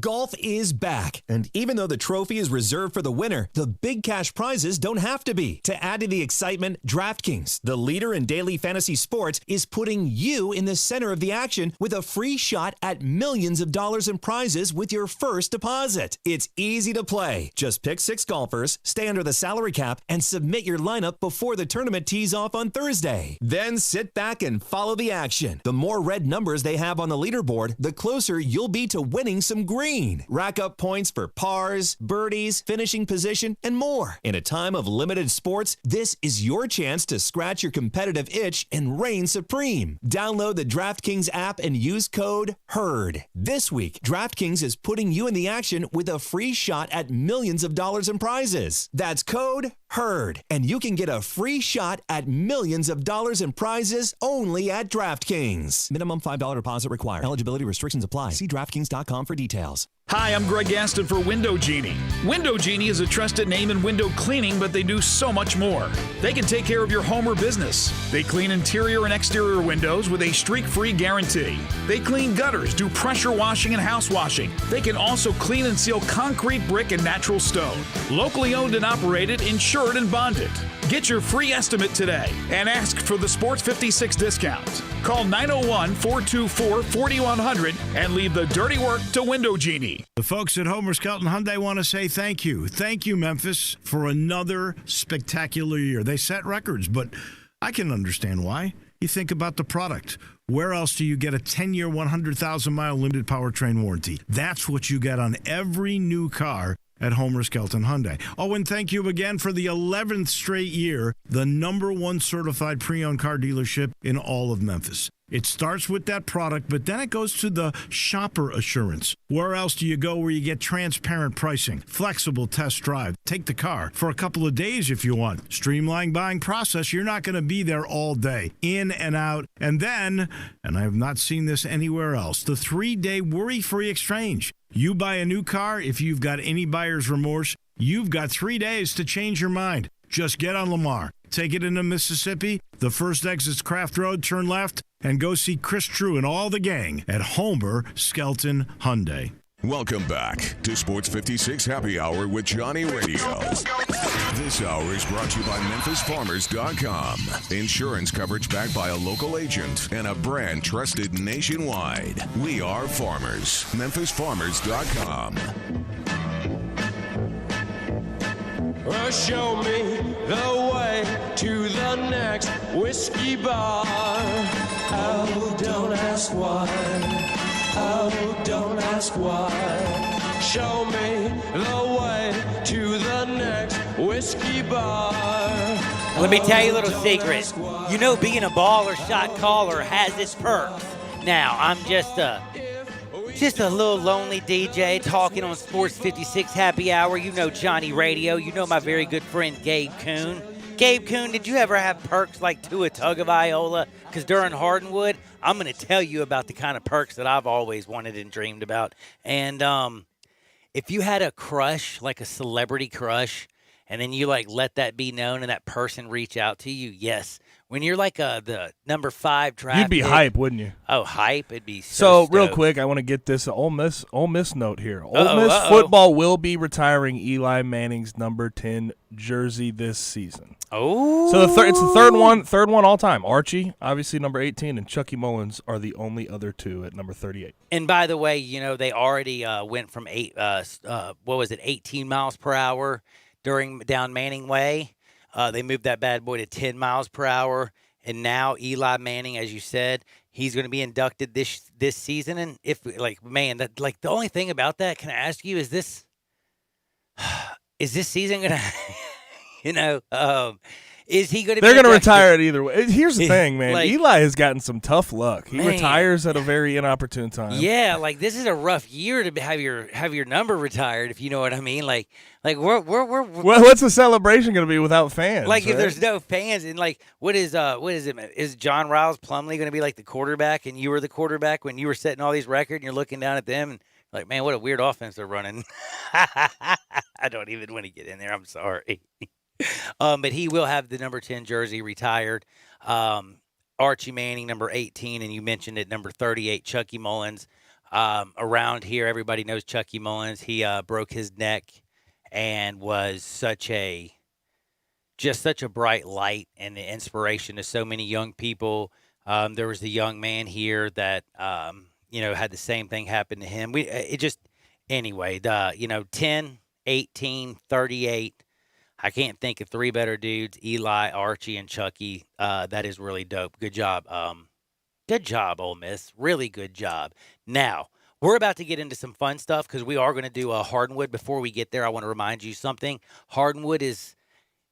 Golf is back, and even though the trophy is reserved for the winner, the big cash prizes don't have to be. To add to the excitement, DraftKings, the leader in daily fantasy sports, is putting you in the center of the action with a free shot at millions of dollars in prizes with your first deposit. It's easy to play. Just pick 6 golfers, stay under the salary cap, and submit your lineup before the tournament tees off on Thursday. Then sit back and follow the action. The more red numbers they have on the leaderboard, the closer you'll be to winning some green. Rack up points for pars, birdies, finishing position, and more. In a time of limited sports, this is your chance to scratch your competitive itch and reign supreme. Download the DraftKings app and use code HERD. This week, DraftKings is putting you in the action with a free shot at millions of dollars in prizes. That's code HERD, and you can get a free shot at millions of dollars in prizes only at DraftKings. Minimum $5 deposit required. Eligibility restrictions apply. See DraftKings.com for details. Hi, I'm Greg Gaston for Window Genie. Window Genie is a trusted name in window cleaning, but they do so much more. They can take care of your home or business. They clean interior and exterior windows with a streak-free guarantee. They clean gutters, do pressure washing and house washing. They can also clean and seal concrete, brick, and natural stone. Locally owned and operated, insured and bonded. Get your free estimate today and ask for the Sports 56 discount. Call 901-424-4100 and leave the dirty work to Window Genie. The folks at Homer Skelton Hyundai want to say thank you. Thank you, Memphis, for another spectacular year. They set records, but I can understand why. You think about the product. Where else do you get a 10-year, 100,000-mile limited powertrain warranty? That's what you get on every new car at Homer Skelton Hyundai. Oh, and thank you again for the 11th straight year, the #1 certified pre-owned car dealership in all of Memphis. It starts with that product, but then it goes to the shopper assurance. Where else do you go where you get transparent pricing, flexible test drive, take the car for a couple of days if you want, streamlined buying process? You're not going to be there all day, in and out. And then, and I have not seen this anywhere else, the 3-day worry-free exchange. You buy a new car, if you've got any buyer's remorse, you've got 3 days to change your mind. Just get on Lamar, take it into Mississippi, the first exit's Craft Road, turn left, and go see Chris True and all the gang at Homer Skelton Hyundai. Welcome back to Sports 56 Happy Hour with Johnny Radio. This hour is brought to you by MemphisFarmers.com. Insurance coverage backed by a local agent and a brand trusted nationwide. We are farmers. MemphisFarmers.com. Show me the way to the next whiskey bar. Oh, don't ask why. Oh, don't ask why. Show me the way to the next whiskey bar. Let me tell you a little secret. You know, being a baller shot caller has its perks. Now, I'm just a little lonely DJ talking on Sports 56 Happy Hour. You know Johnny Radio. You know my very good friend Gabe Kuhn. Gabe Kuhn, did you ever have perks like Tua Tagovailoa? Because during Hardwood, I'm going to tell you about the kind of perks that I've always wanted and dreamed about. And if you had a crush, like a celebrity crush, and then you like let that be known and that person reach out to you, yes. When you're like the number 5 draft, you'd be hype, wouldn't you? Oh, hype! It'd be so. stoked. Real quick, I want to get this Ole Miss note here. Ole Miss football will be retiring Eli Manning's number 10 jersey this season. Oh, so it's the third one all time. Archie, obviously number 18, and Chucky Mullins are the only other two at number 38. And by the way, you know they already went from 18 miles per hour down Manning Way. They moved that bad boy to 10 miles per hour, and now Eli Manning, as you said, he's going to be inducted this season. And if the only thing about that, can I ask you, is this season going to, is he going to? They're going to retire it either way. Here's the thing, man. Like, Eli has gotten some tough luck. He man. retires at a very inopportune time. Yeah, like this is a rough year to have your number retired, if you know what I mean. Like we're what's the celebration going to be without fans? Like right? if there's no fans, and like what is it? Is John Riles Plumlee going to be like the quarterback, and you were the quarterback when you were setting all these records, and you're looking down at them and like, man, what a weird offense they're running. I don't even want to get in there. I'm sorry. But he will have the number 10 jersey retired. Archie Manning, number 18, and you mentioned it, number 38, Chucky Mullins. Around here, everybody knows Chucky Mullins. He broke his neck and was such a bright light and inspiration to so many young people. There was a young man here that had the same thing happen to him. 10, 18, 38. I can't think of 3 better dudes, Eli, Archie, and Chucky. That is really dope. Good job. Good job, Ole Miss. Really good job. Now, we're about to get into some fun stuff because we are going to do a Hardwood. Before we get there, I want to remind you something. Hardwood is,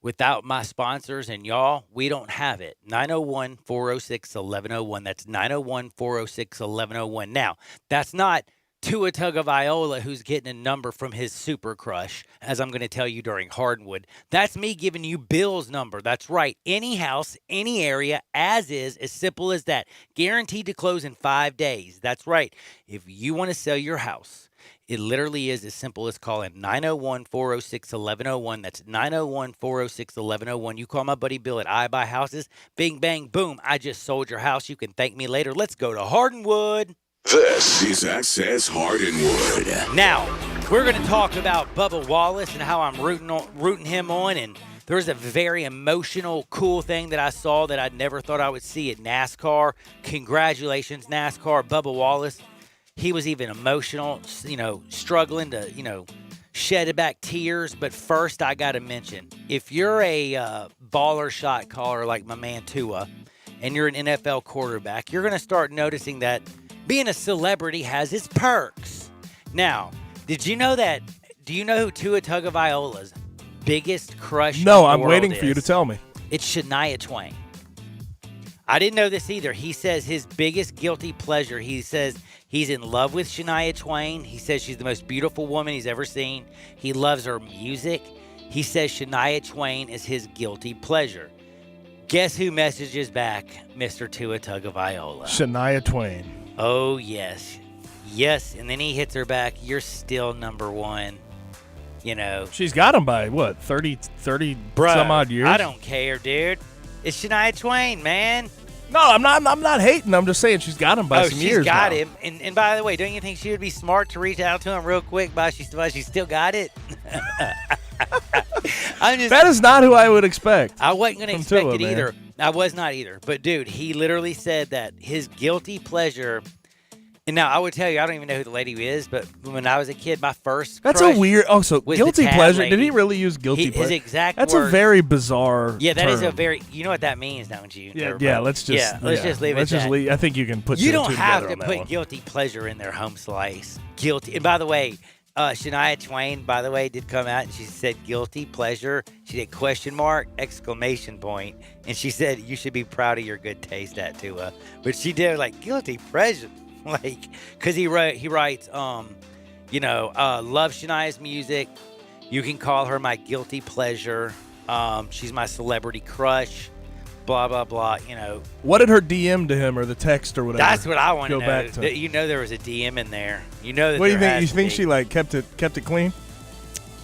without my sponsors and y'all, we don't have it. 901-406-1101. That's 901-406-1101. Now, that's not Tua Tagovailoa, who's getting a number from his super crush, as I'm going to tell you during Hardwood. That's me giving you Bill's number. That's right. Any house, any area, as simple as that. Guaranteed to close in 5 days. That's right. If you want to sell your house, it literally is as simple as calling 901-406-1101. That's 901-406-1101. You call my buddy Bill at I Buy Houses. Bing, bang, boom. I just sold your house. You can thank me later. Let's go to Hardwood. This is Access Hardwood. Now, we're going to talk about Bubba Wallace and how I'm rooting him on. And there's a very emotional, cool thing that I saw that I never thought I would see at NASCAR. Congratulations, NASCAR. Bubba Wallace, he was even emotional, struggling to, shed back tears. But first, I got to mention, if you're a baller shot caller like my man Tua, and you're an NFL quarterback, you're going to start noticing that being a celebrity has its perks. Now, did you know do you know who Tua Tagovailoa's biggest crush? No, in the I'm world waiting for you is? to tell me. It's Shania Twain. I didn't know this either. He says his biggest guilty pleasure, he says he's in love with Shania Twain. He says she's the most beautiful woman he's ever seen. He loves her music. He says Shania Twain is his guilty pleasure. Guess who messages back Mr. Tua Tagovailoa? Shania Twain. Oh, yes. Yes, and then he hits her back, you're still number one. You know. She's got him by, what, 30 Bruh, some odd years? I don't care, dude. It's Shania Twain, man. No, I'm not hating. I'm just saying she's got him by some years. She's got now. him. And by the way, don't you think she would be smart to reach out to him real quick while she still got it? That is not who I would expect. I wasn't going to expect Tua, it man. either. I was not either. But, dude, he literally said that his guilty pleasure. And now, I would tell you, I don't even know who the lady is, but when I was a kid, my first That's crush a weird. Oh, so was guilty the Tad pleasure. lady. Did he really use guilty pleasure? His exact That's words. a very bizarre. Yeah, that is a term. very. You know what that means, don't you? Yeah, everybody? yeah. Let's just. Yeah, let's just leave let's it at just that. leave. I think you can put. You two and don't two have together to on that put one. guilty pleasure in their home slice. Guilty. And by the way, Shania Twain, by the way, did come out and she said guilty pleasure. She did question mark, exclamation point, and she said you should be proud of your good taste, at Tua. But she did like guilty pleasure, like because he writes, love Shania's music. You can call her my guilty pleasure. She's my celebrity crush. Blah blah blah. You know. What did her DM to him or the text or whatever? That's what I want to Go know. back to. You know there was a DM in there. You know that. What do you there think? You has to think be. she like kept it clean?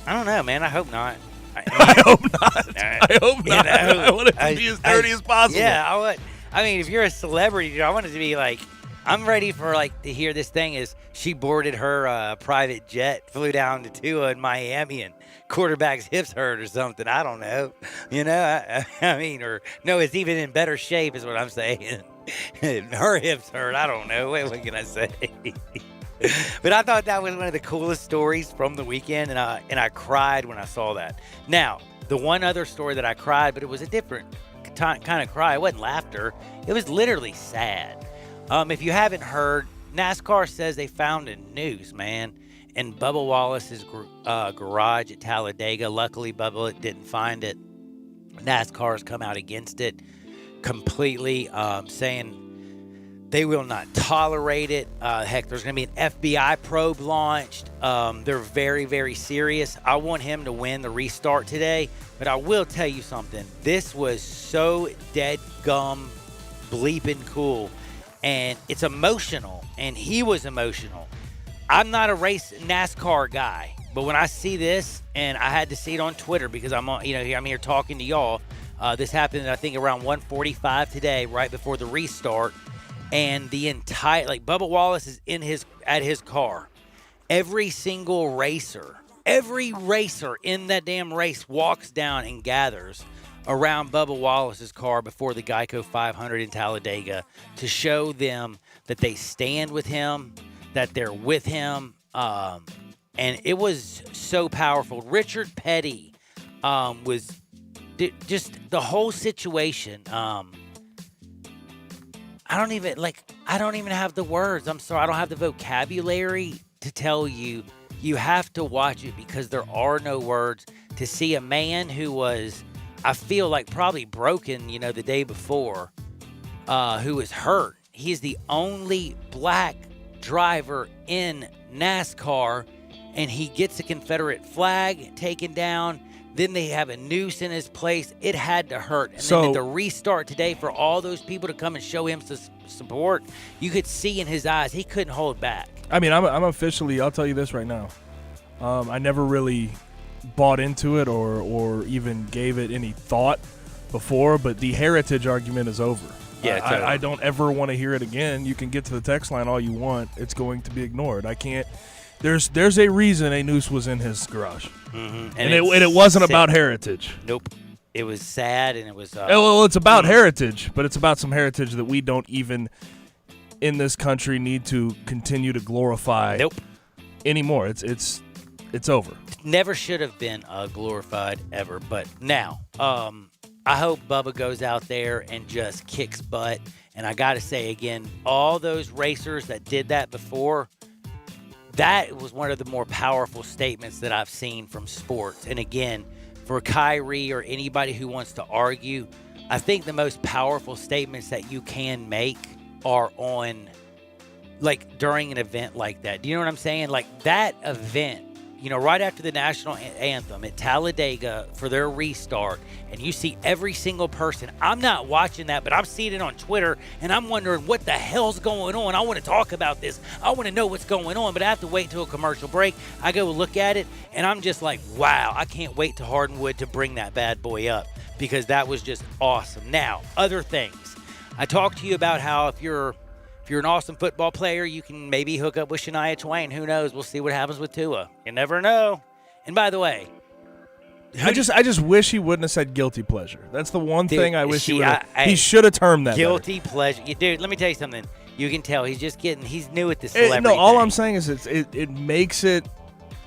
I don't know, man. I hope not. I hope not. I hope not. I want it to be as dirty as possible. Yeah, I mean, if you're a celebrity, dude, I want it to be like, I'm ready for to hear this thing is she boarded her private jet, flew down to Tua in Miami, and quarterback's hips hurt or something. I don't know. You know, I mean, or no, it's even in better shape is what I'm saying. Her hips hurt. I don't know. What can I say? But I thought that was one of the coolest stories from the weekend, and I cried when I saw that. Now, the one other story that I cried, but it was a different kind of cry. It wasn't laughter. It was literally sad. If you haven't heard, NASCAR says they found a noose, man, in Bubba Wallace's garage at Talladega. Luckily, Bubba didn't find it. NASCAR's come out against it completely, saying they will not tolerate it. Heck, there's going to be an FBI probe launched. They're very, very serious. I want him to win the restart today, but I will tell you something. This was so dead gum bleeping cool, and it's emotional, and he was emotional. I'm not a race NASCAR guy, but when I see this, and I had to see it on Twitter because I'm here talking to y'all. This happened, I think, around 1:45 today, right before the restart. And the entire, Bubba Wallace is at his car. Every single racer, every racer in that damn race walks down and gathers around Bubba Wallace's car before the Geico 500 in Talladega to show them that they stand with him, that they're with him. And it was so powerful. Richard Petty was just the whole situation. I don't even have the words. I'm sorry. I don't have the vocabulary to tell you. You have to watch it because there are no words. To see a man who was, I feel like probably broken, the day before, who was hurt. He's the only black driver in NASCAR, and he gets a Confederate flag taken down. Then they have a noose in his place. It had to hurt. And then at the restart today, for all those people to come and show him support, you could see in his eyes he couldn't hold back. I mean, I'm officially, I'll tell you this right now. I never really bought into it or even gave it any thought before, but the heritage argument is over. Yeah, totally. I don't ever want to hear it again. You can get to the text line all you want. It's going to be ignored. I can't. There's a reason a noose was in his garage. Mm-hmm. And it wasn't about heritage. Nope. It was sad, and it was... well, it's about heritage, but it's about some heritage that we don't even, in this country, need to continue to glorify anymore. It's over. Never should have been glorified ever, but now, I hope Bubba goes out there and just kicks butt. And I got to say again, all those racers that did that before... that was one of the more powerful statements that I've seen from sports. And again, for Kyrie or anybody who wants to argue, I think the most powerful statements that you can make are on, like, during an event like that. Do you know what I'm saying? Like, that event, you know, right after the national anthem at Talladega for their restart, and you see every single person. I'm not watching that, but I'm seeing it on Twitter, and I'm wondering what the hell's going on. I want to talk about this. I want to know what's going on, but I have to wait until a commercial break. I go look at it, and I'm just like, wow, I can't wait to Hardwood to bring that bad boy up, because that was just awesome. Now, other things. I talked to you about how if you're an awesome football player, you can maybe hook up with Shania Twain. Who knows? We'll see what happens with Tua. You never know. And by the way, I just wish he wouldn't have said guilty pleasure. That's the one thing I wish he would have. I He should have termed that guilty pleasure. Dude, let me tell you something. You can tell he's new at the celebrity No, all thing. I'm saying is it makes it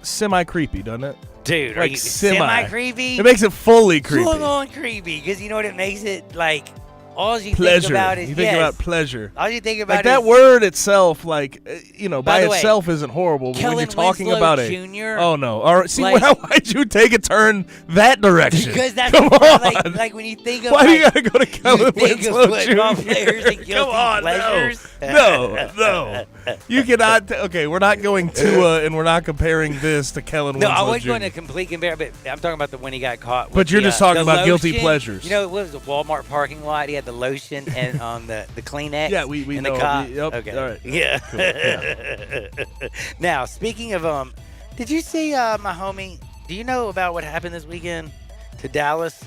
semi-creepy, doesn't it? Dude, are like you semi-creepy? It makes it fully creepy. Full on creepy, because you know what it makes it like. All you Pleasure. think about is you think about pleasure. All you think about like that is, word itself, like by the way, itself isn't horrible. But when you're Kellen talking Winslow about Jr., oh no! All right, see, like- why'd you take a turn that direction? Because that's Come on. like when you think of Why do you like, gotta go to Kellen think of Winslow football Jr.? players and guilty Come on, pleasures? no. You cannot. Okay, we're not going Tua, and we're not comparing this to Kellen No, Winslow I wasn't Jr. going to complete compare, but I'm talking about the when he got caught. But with you're the, just talking the about guilty lotion. pleasures. You know, it was a Walmart parking lot. He had the lotion and the Kleenex. Yeah, we in know. the cop. Yep, Okay. all right. Yeah. Cool, yeah. Now, speaking of did you see my homie? Do you know about what happened this weekend to Dallas?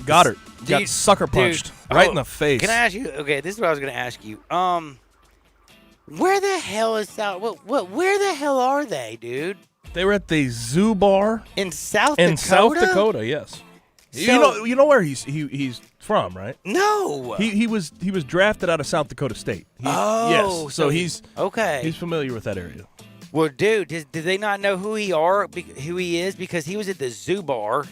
Goddard Dude, got sucker punched right in the face. Can I ask you? Okay, this is what I was going to ask you. Where the hell is South? Where the hell are they, dude? They were at the Zoo Bar in South in Dakota. South Dakota, yes. So- you know where he's from, right? No. He was drafted out of South Dakota State. Yes. So he's okay. He's familiar with that area. Well, dude, did they not know who he is? Because he was at the Zoo Bar,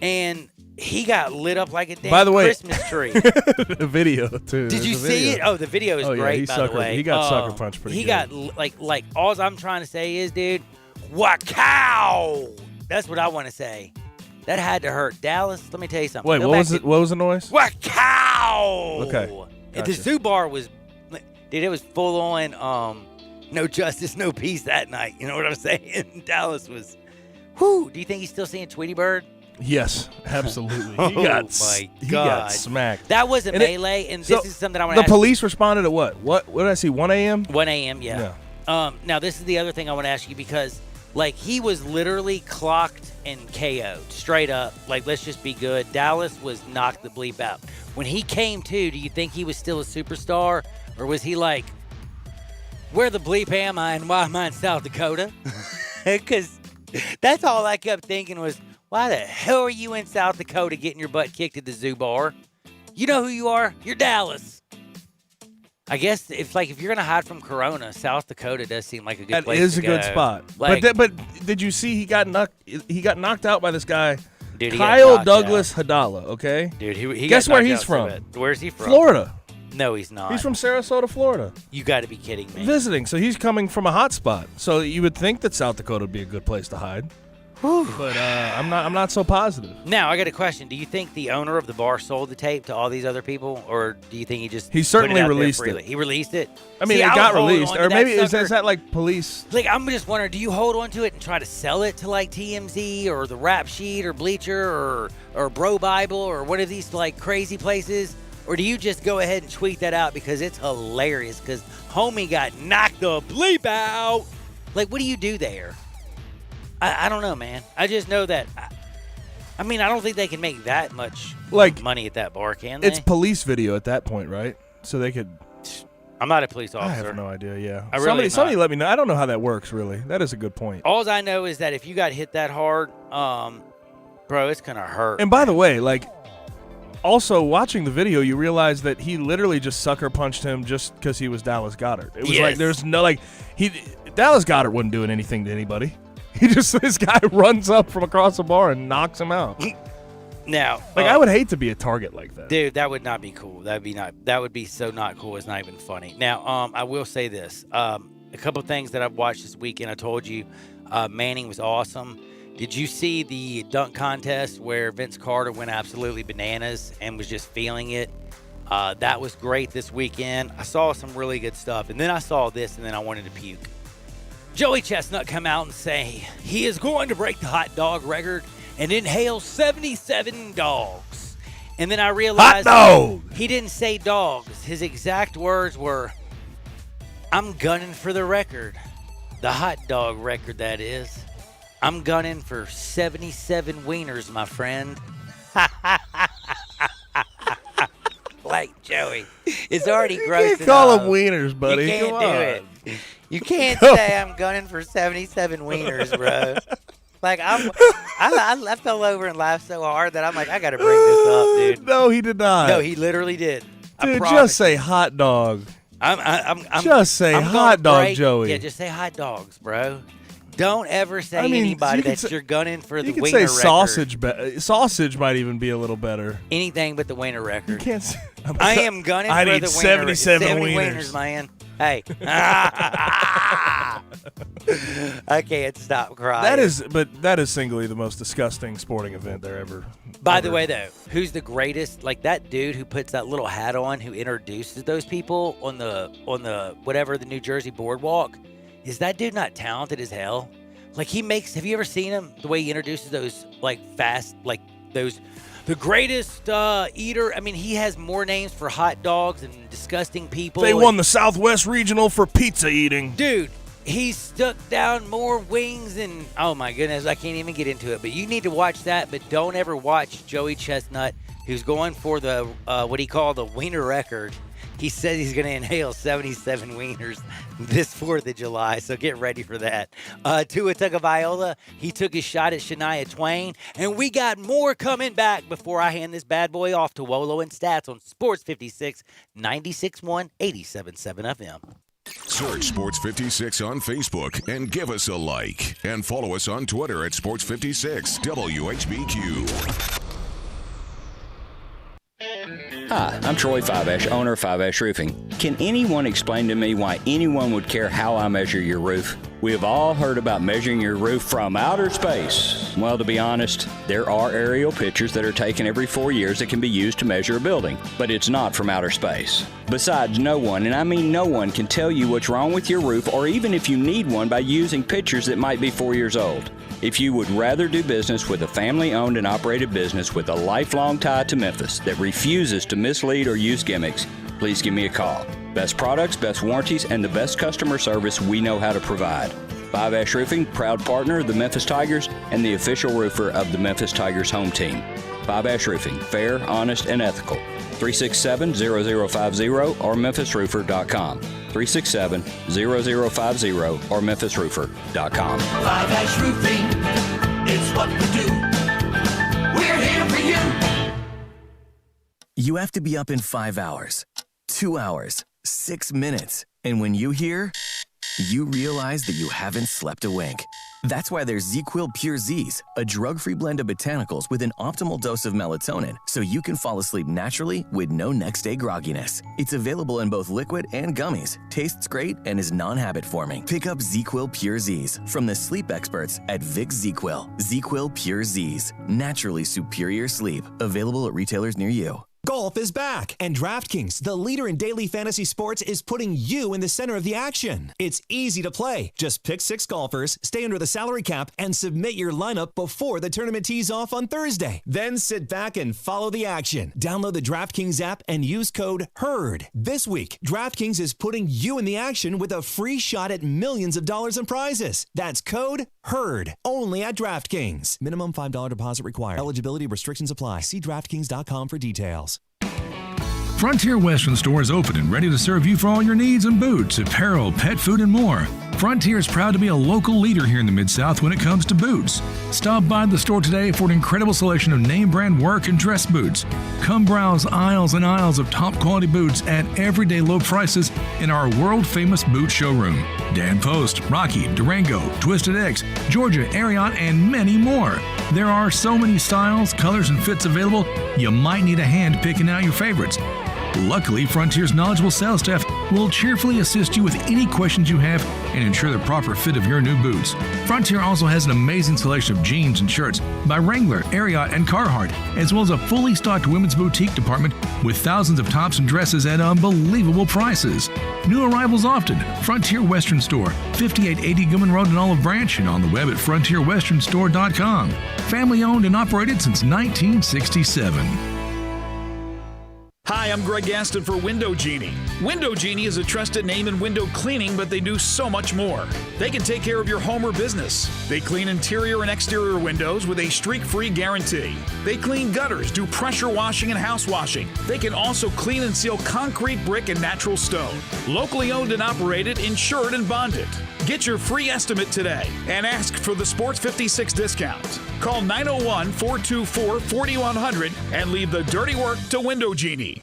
and he got lit up like a damn By the way, Christmas tree. The video too. Did you There's a see video. it? Oh, the video is Oh, yeah, great. he By sucker- the way, he got sucker punched pretty He good. got like all I'm trying to say is, dude, wow. That's what I want to say. That had to hurt. Dallas, let me tell you something. Wait, Go what back was to- it? What was the noise? Wow. Okay, And the gotcha. Zoo Bar was, dude, it was full on no justice, no peace that night. You know what I'm saying? Dallas was, whoo. Do you think he's still seeing Tweety Bird? Yes, absolutely. Oh, He got my he God. got smacked. That was a And it- melee, and so this is something I want The to ask. police responded at what? What did I see? 1 a.m. 1 a.m. Yeah. Now this is the other thing I want to ask you, because like he was literally clocked and KO'd straight up. Like, let's just be good. Dallas was knocked the bleep out. When he came to, do you think he was still a superstar, or was he like, where the bleep am I, and why am I in South Dakota? Because that's all I kept thinking was, why the hell are you in South Dakota getting your butt kicked at the Zoo Bar? You know who you are? You're Dallas. I guess if you're gonna hide from Corona, South Dakota does seem like a good That place. is to a good go. spot. Like, But did you see he got knocked out by this guy, Dude, he got Kyle knocked Douglas Hadala? Okay, dude, he guess got where knocked he's out so from? bad. Where's he from? Florida. No, he's not. He's from Sarasota, Florida. You got to be kidding me. Visiting, so he's coming from a hot spot. So you would think that South Dakota would be a good place to hide. But I'm not so positive. Now I got a question. Do you think the owner of the bar sold the tape to all these other people, or do you think he just He certainly put it out there released freely? it. He released it. I mean, See, it I got would hold released, on to or that maybe is sucker. that like police? Like, I'm just wondering, do you hold on to it and try to sell it to like TMZ or the Rap Sheet or Bleacher or Bro Bible or one of these like crazy places? Or do you just go ahead and tweet that out because it's hilarious because homie got knocked the bleep out? Like, what do you do there? I don't know, man. I just know that. I mean, I don't think they can make that much money at that bar, can they? It's police video at that point, right? So they could. I'm not a police officer. I have no idea. Yeah, I really somebody let me know. I don't know how that works. Really, that is a good point. All I know is that if you got hit that hard, bro, it's gonna hurt. And by the way, like, also watching the video, you realize that he literally just sucker punched him just because he was Dallas Goedert. It was like there's no Dallas Goedert wasn't doing anything to anybody. This guy runs up from across the bar and knocks him out. Now, I would hate to be a target like that. Dude, that would not be cool. That would be so not cool. It's not even funny. Now, I will say this. a couple things that I've watched this weekend. I told you Manning was awesome. Did you see the dunk contest where Vince Carter went absolutely bananas and was just feeling it? That was great this weekend. I saw some really good stuff. And then I saw this, and then I wanted to puke. Joey Chestnut come out and say he is going to break the hot dog record and inhale 77 dogs. And then I realized he didn't say dogs. His exact words were, I'm gunning for the record. The hot dog record, that is. I'm gunning for 77 wieners, my friend. Like Joey. It's already gross. You can't call them wieners, buddy. You can't Come do on. it. You can't say I'm gunning for 77 wieners, bro. Like, I fell over and laughed so hard that I'm like, I got to bring this up, dude. No, he did not. No, he literally did. Dude, just say hot dog. Just say hot dog, Joey. Yeah, just say hot dogs, bro. Don't ever say anybody that you're gunning for the you can wiener say record. Sausage might even be a little better. Anything but the wiener record. You can't say, I am gunning I for need the 77 70 wieners. wieners, man. Hey. I can't stop crying. That is singly the most disgusting sporting event there ever. By the way, though, who's the greatest? Like that dude who puts that little hat on, who introduces those people on the whatever, the New Jersey boardwalk. Is that dude not talented as hell? Like have you ever seen him? The way he introduces those the greatest eater. I mean, he has more names for hot dogs and disgusting people. They won the Southwest Regional for pizza eating. Dude, he stuck down more wings than, oh my goodness, I can't even get into it. But you need to watch that, but don't ever watch Joey Chestnut, who's going for the, what he called the wiener record. He says he's going to inhale 77 wieners this 4th of July, so get ready for that. Tua Tagovailoa, he took his shot at Shania Twain, and we got more coming back before I hand this bad boy off to Wolo and Stats on Sports 56, 96.1, 87.7 FM. Search Sports 56 on Facebook and give us a like. And follow us on Twitter at Sports 56 WHBQ. Hi, I'm Troy Fiveash, owner of Fiveash Roofing. Can anyone explain to me why anyone would care how I measure your roof? We have all heard about measuring your roof from outer space. Well, to be honest, there are aerial pictures that are taken every 4 years that can be used to measure a building, but it's not from outer space. Besides, no one, and I mean no one, can tell you what's wrong with your roof or even if you need one by using pictures that might be 4 years old. If you would rather do business with a family-owned and operated business with a lifelong tie to Memphis that refuses to mislead or use gimmicks, please give me a call. Best products, best warranties, and the best customer service we know how to provide. Fiveash Roofing, proud partner of the Memphis Tigers and the official roofer of the Memphis Tigers home team. Fiveash Roofing, fair, honest, and ethical. 367-0050 or memphisroofer.com. 367-0050 or memphisroofer.com. Fiveash Roofing, it's what we do. We're here for you. You have to be up in 5 hours, 2 hours, 6 minutes. And when you hear, you realize that you haven't slept a wink. That's why there's ZzzQuil Pure Z's, a drug-free blend of botanicals with an optimal dose of melatonin, so you can fall asleep naturally with no next-day grogginess. It's available in both liquid and gummies, tastes great, and is non-habit forming. Pick up ZzzQuil Pure Z's from the sleep experts at Vicks ZzzQuil. ZzzQuil Pure Z's, naturally superior sleep. Available at retailers near you. Golf is back, and DraftKings, the leader in daily fantasy sports, is putting you in the center of the action. It's easy to play. Just pick 6 golfers, stay under the salary cap, and submit your lineup before the tournament tees off on Thursday. Then sit back and follow the action. Download the DraftKings app and use code HERD. This week, DraftKings is putting you in the action with a free shot at millions of dollars in prizes. That's code HERD, only at DraftKings. Minimum $5 deposit required. Eligibility restrictions apply. See DraftKings.com for details. Frontier Western Store is open and ready to serve you for all your needs in boots, apparel, pet food, and more. Frontier is proud to be a local leader here in the Mid-South when it comes to boots. Stop by the store today for an incredible selection of name brand work and dress boots. Come browse aisles and aisles of top quality boots at everyday low prices in our world famous boot showroom. Dan Post, Rocky, Durango, Twisted X, Georgia, Ariat, and many more. There are so many styles, colors, and fits available, you might need a hand picking out your favorites. Luckily, Frontier's knowledgeable sales staff will cheerfully assist you with any questions you have and ensure the proper fit of your new boots. Frontier also has an amazing selection of jeans and shirts by Wrangler, Ariat, and Carhartt, as well as a fully stocked women's boutique department with thousands of tops and dresses at unbelievable prices. New arrivals often. Frontier Western Store, 5880 Gilman Road in Olive Branch, and on the web at frontierwesternstore.com. Family owned and operated since 1967. Hi, I'm Greg Gaston for Window Genie. Window Genie is a trusted name in window cleaning, but they do so much more. They can take care of your home or business. They clean interior and exterior windows with a streak-free guarantee. They clean gutters, do pressure washing and house washing. They can also clean and seal concrete, brick, and natural stone. Locally owned and operated, insured and bonded. Get your free estimate today and ask for the Sports 56 discount. Call 901-424-4100 and leave the dirty work to Window Genie.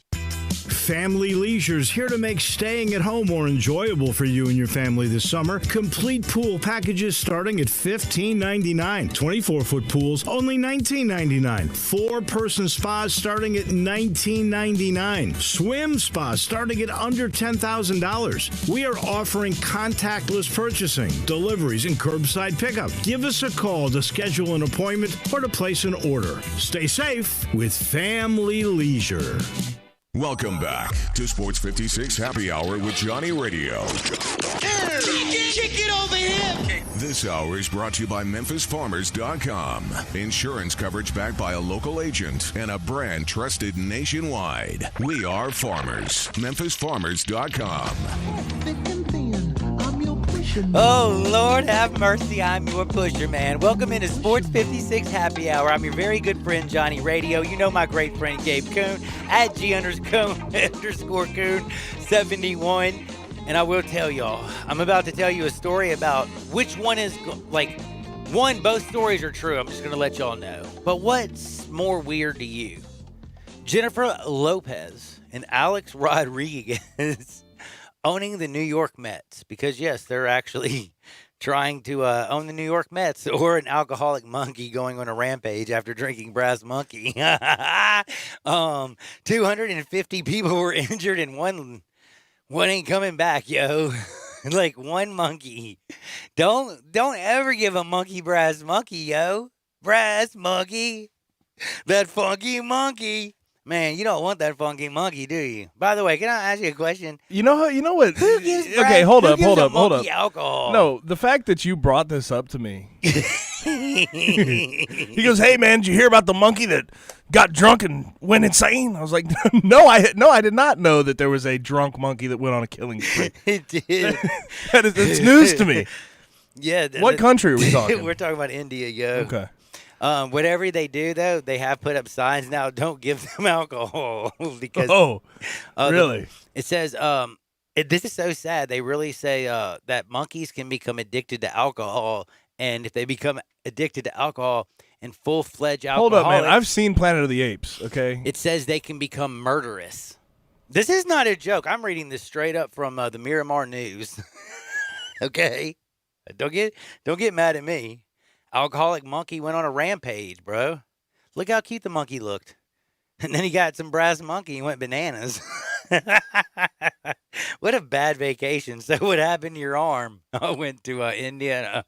Family Leisure's here to make staying at home more enjoyable for you and your family this summer. Complete pool packages starting at $15.99. 24-foot pools only $19.99. 4-person spas starting at $19.99. Swim spas starting at under $10,000. We are offering contactless purchasing, deliveries, and curbside pickup. Give us a call to schedule an appointment or to place an order. Stay safe with Family Leisure. Welcome back to Sports 56 Happy Hour with Johnny Radio. Kick it over here. This hour is brought to you by MemphisFarmers.com. Insurance coverage backed by a local agent and a brand trusted nationwide. We are farmers. MemphisFarmers.com. Oh, Lord have mercy, I'm your pusher, man. Welcome into Sports 56 Happy Hour. I'm your very good friend, Johnny Radio. You know my great friend, Gabe Kuhn, at G_Kuhn 71. And I will tell y'all, I'm about to tell you a story about which one is, both stories are true. I'm just going to let y'all know. But what's more weird to you? Jennifer Lopez and Alex Rodriguez owning the New York Mets, because yes, they're actually trying to own the New York Mets, or an alcoholic monkey going on a rampage after drinking Brass Monkey. 250 people were injured and one ain't coming back, yo. Like one monkey. Don't ever give a monkey Brass Monkey, yo. Brass Monkey. That funky monkey. Man, you don't want that funky monkey, do you? By the way, can I ask you a question? You know what? Who gives okay, hold up. Alcohol? No, the fact that you brought this up to me. He goes, "Hey man, did you hear about the monkey that got drunk and went insane?" I was like, "No, I did not know that there was a drunk monkey that went on a killing spree." It did. It's news to me. Yeah. What country are we talking? We're talking about India, yo. Okay. Whatever they do, though, they have put up signs now, don't give them alcohol. Because really? It says, this is so sad. They really say that monkeys can become addicted to alcohol. And if they become addicted to alcohol and full-fledged alcoholics. Hold up, man. I've seen Planet of the Apes, okay? It says they can become murderous. This is not a joke. I'm reading this straight up from the Miramar News. Okay? Don't get mad at me. Alcoholic monkey went on a rampage, bro. Look how cute the monkey looked. And then he got some Brass Monkey and went bananas. What a bad vacation. So what happened to your arm? I went to India and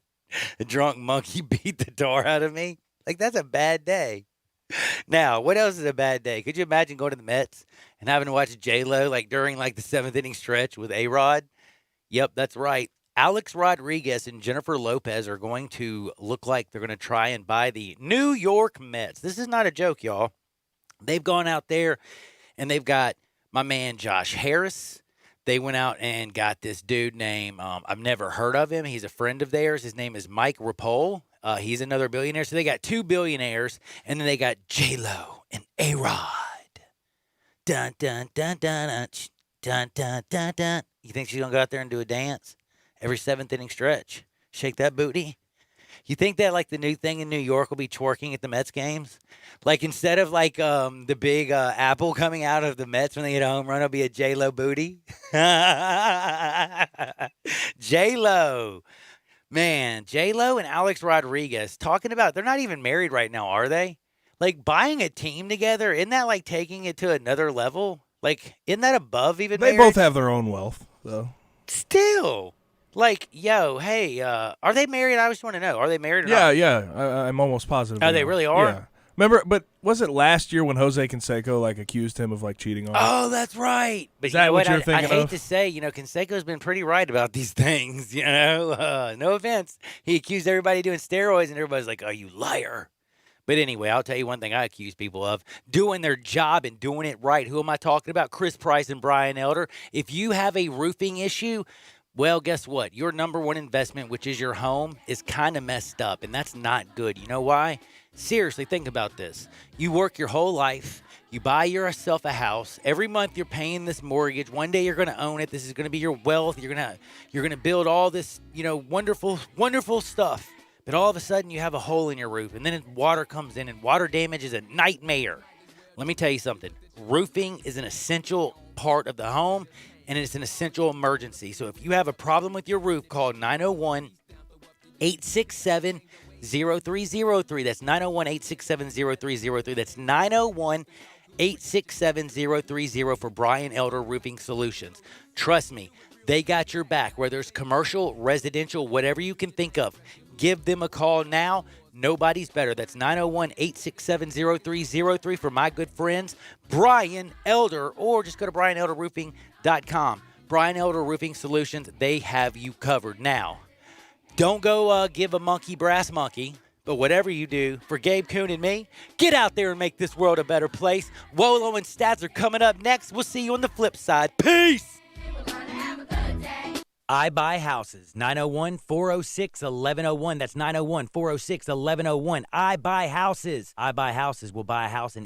a drunk monkey beat the tar out of me. Like, that's a bad day. Now, what else is a bad day? Could you imagine going to the Mets and having to watch J-Lo during the 7th inning stretch with A-Rod? Yep, that's right. Alex Rodriguez and Jennifer Lopez are going to look like they're going to try and buy the New York Mets. This is not a joke, y'all. They've gone out there and they've got my man Josh Harris. They went out and got this dude named, I've never heard of him. He's a friend of theirs. His name is Mike Rapole. He's another billionaire. So they got 2 billionaires, and then they got J-Lo and A-Rod. Dun, dun, dun, dun, dun, dun, dun, dun, dun. You think she's going to go out there and do a dance? Every 7th inning stretch. Shake that booty. You think that the new thing in New York will be twerking at the Mets games? Instead of the big apple coming out of the Mets when they hit a home run, it'll be a J-Lo booty. J-Lo. Man, J-Lo and Alex Rodriguez talking about, they're not even married right now, are they? Buying a team together, isn't that taking it to another level? Like, isn't that above even They marriage? both have their own wealth, though. Still. Like, yo, hey, are they married? I just want to know. Are they married or Yeah, not? yeah. I'm almost positive. Oh, they really are? Yeah. Remember, but was it last year when Jose Canseco accused him of cheating on him? Oh, that's right. But Is you that know what what? you're thinking I hate of? to say, Canseco's been pretty right about these things. No offense. He accused everybody of doing steroids, and everybody's like, "Oh, you liar." But anyway, I'll tell you one thing I accuse people of: doing their job and doing it right. Who am I talking about? Chris Price and Brian Elder. If you have a roofing issue, well, guess what? Your number one investment, which is your home, is kind of messed up, and that's not good. You know why? Seriously, think about this. You work your whole life. You buy yourself a house. Every month you're paying this mortgage. One day you're going to own it. This is going to be your wealth. You're going to build all this, wonderful, wonderful stuff. But all of a sudden you have a hole in your roof, and then water comes in, and water damage is a nightmare. Let me tell you something. Roofing is an essential part of the home, and it's an essential emergency. So if you have a problem with your roof, call 901-867-0303. That's 901-867-0303. That's 901-867-0303 for Brian Elder Roofing Solutions. Trust me, they got your back. Whether it's commercial, residential, whatever you can think of, give them a call now. Nobody's better. That's 901-867-0303 for my good friends, Brian Elder, or just go to brianelderroofing.com. Brian Elder Roofing Solutions, they have you covered. Now, don't go give a monkey brass monkey, but whatever you do, for Gabe Kuhn and me, get out there and make this world a better place. Wolo and Stats are coming up next. We'll see you on the flip side. Peace! I Buy Houses, 901-406-1101. That's 901-406-1101. I Buy Houses. I Buy Houses will buy a house in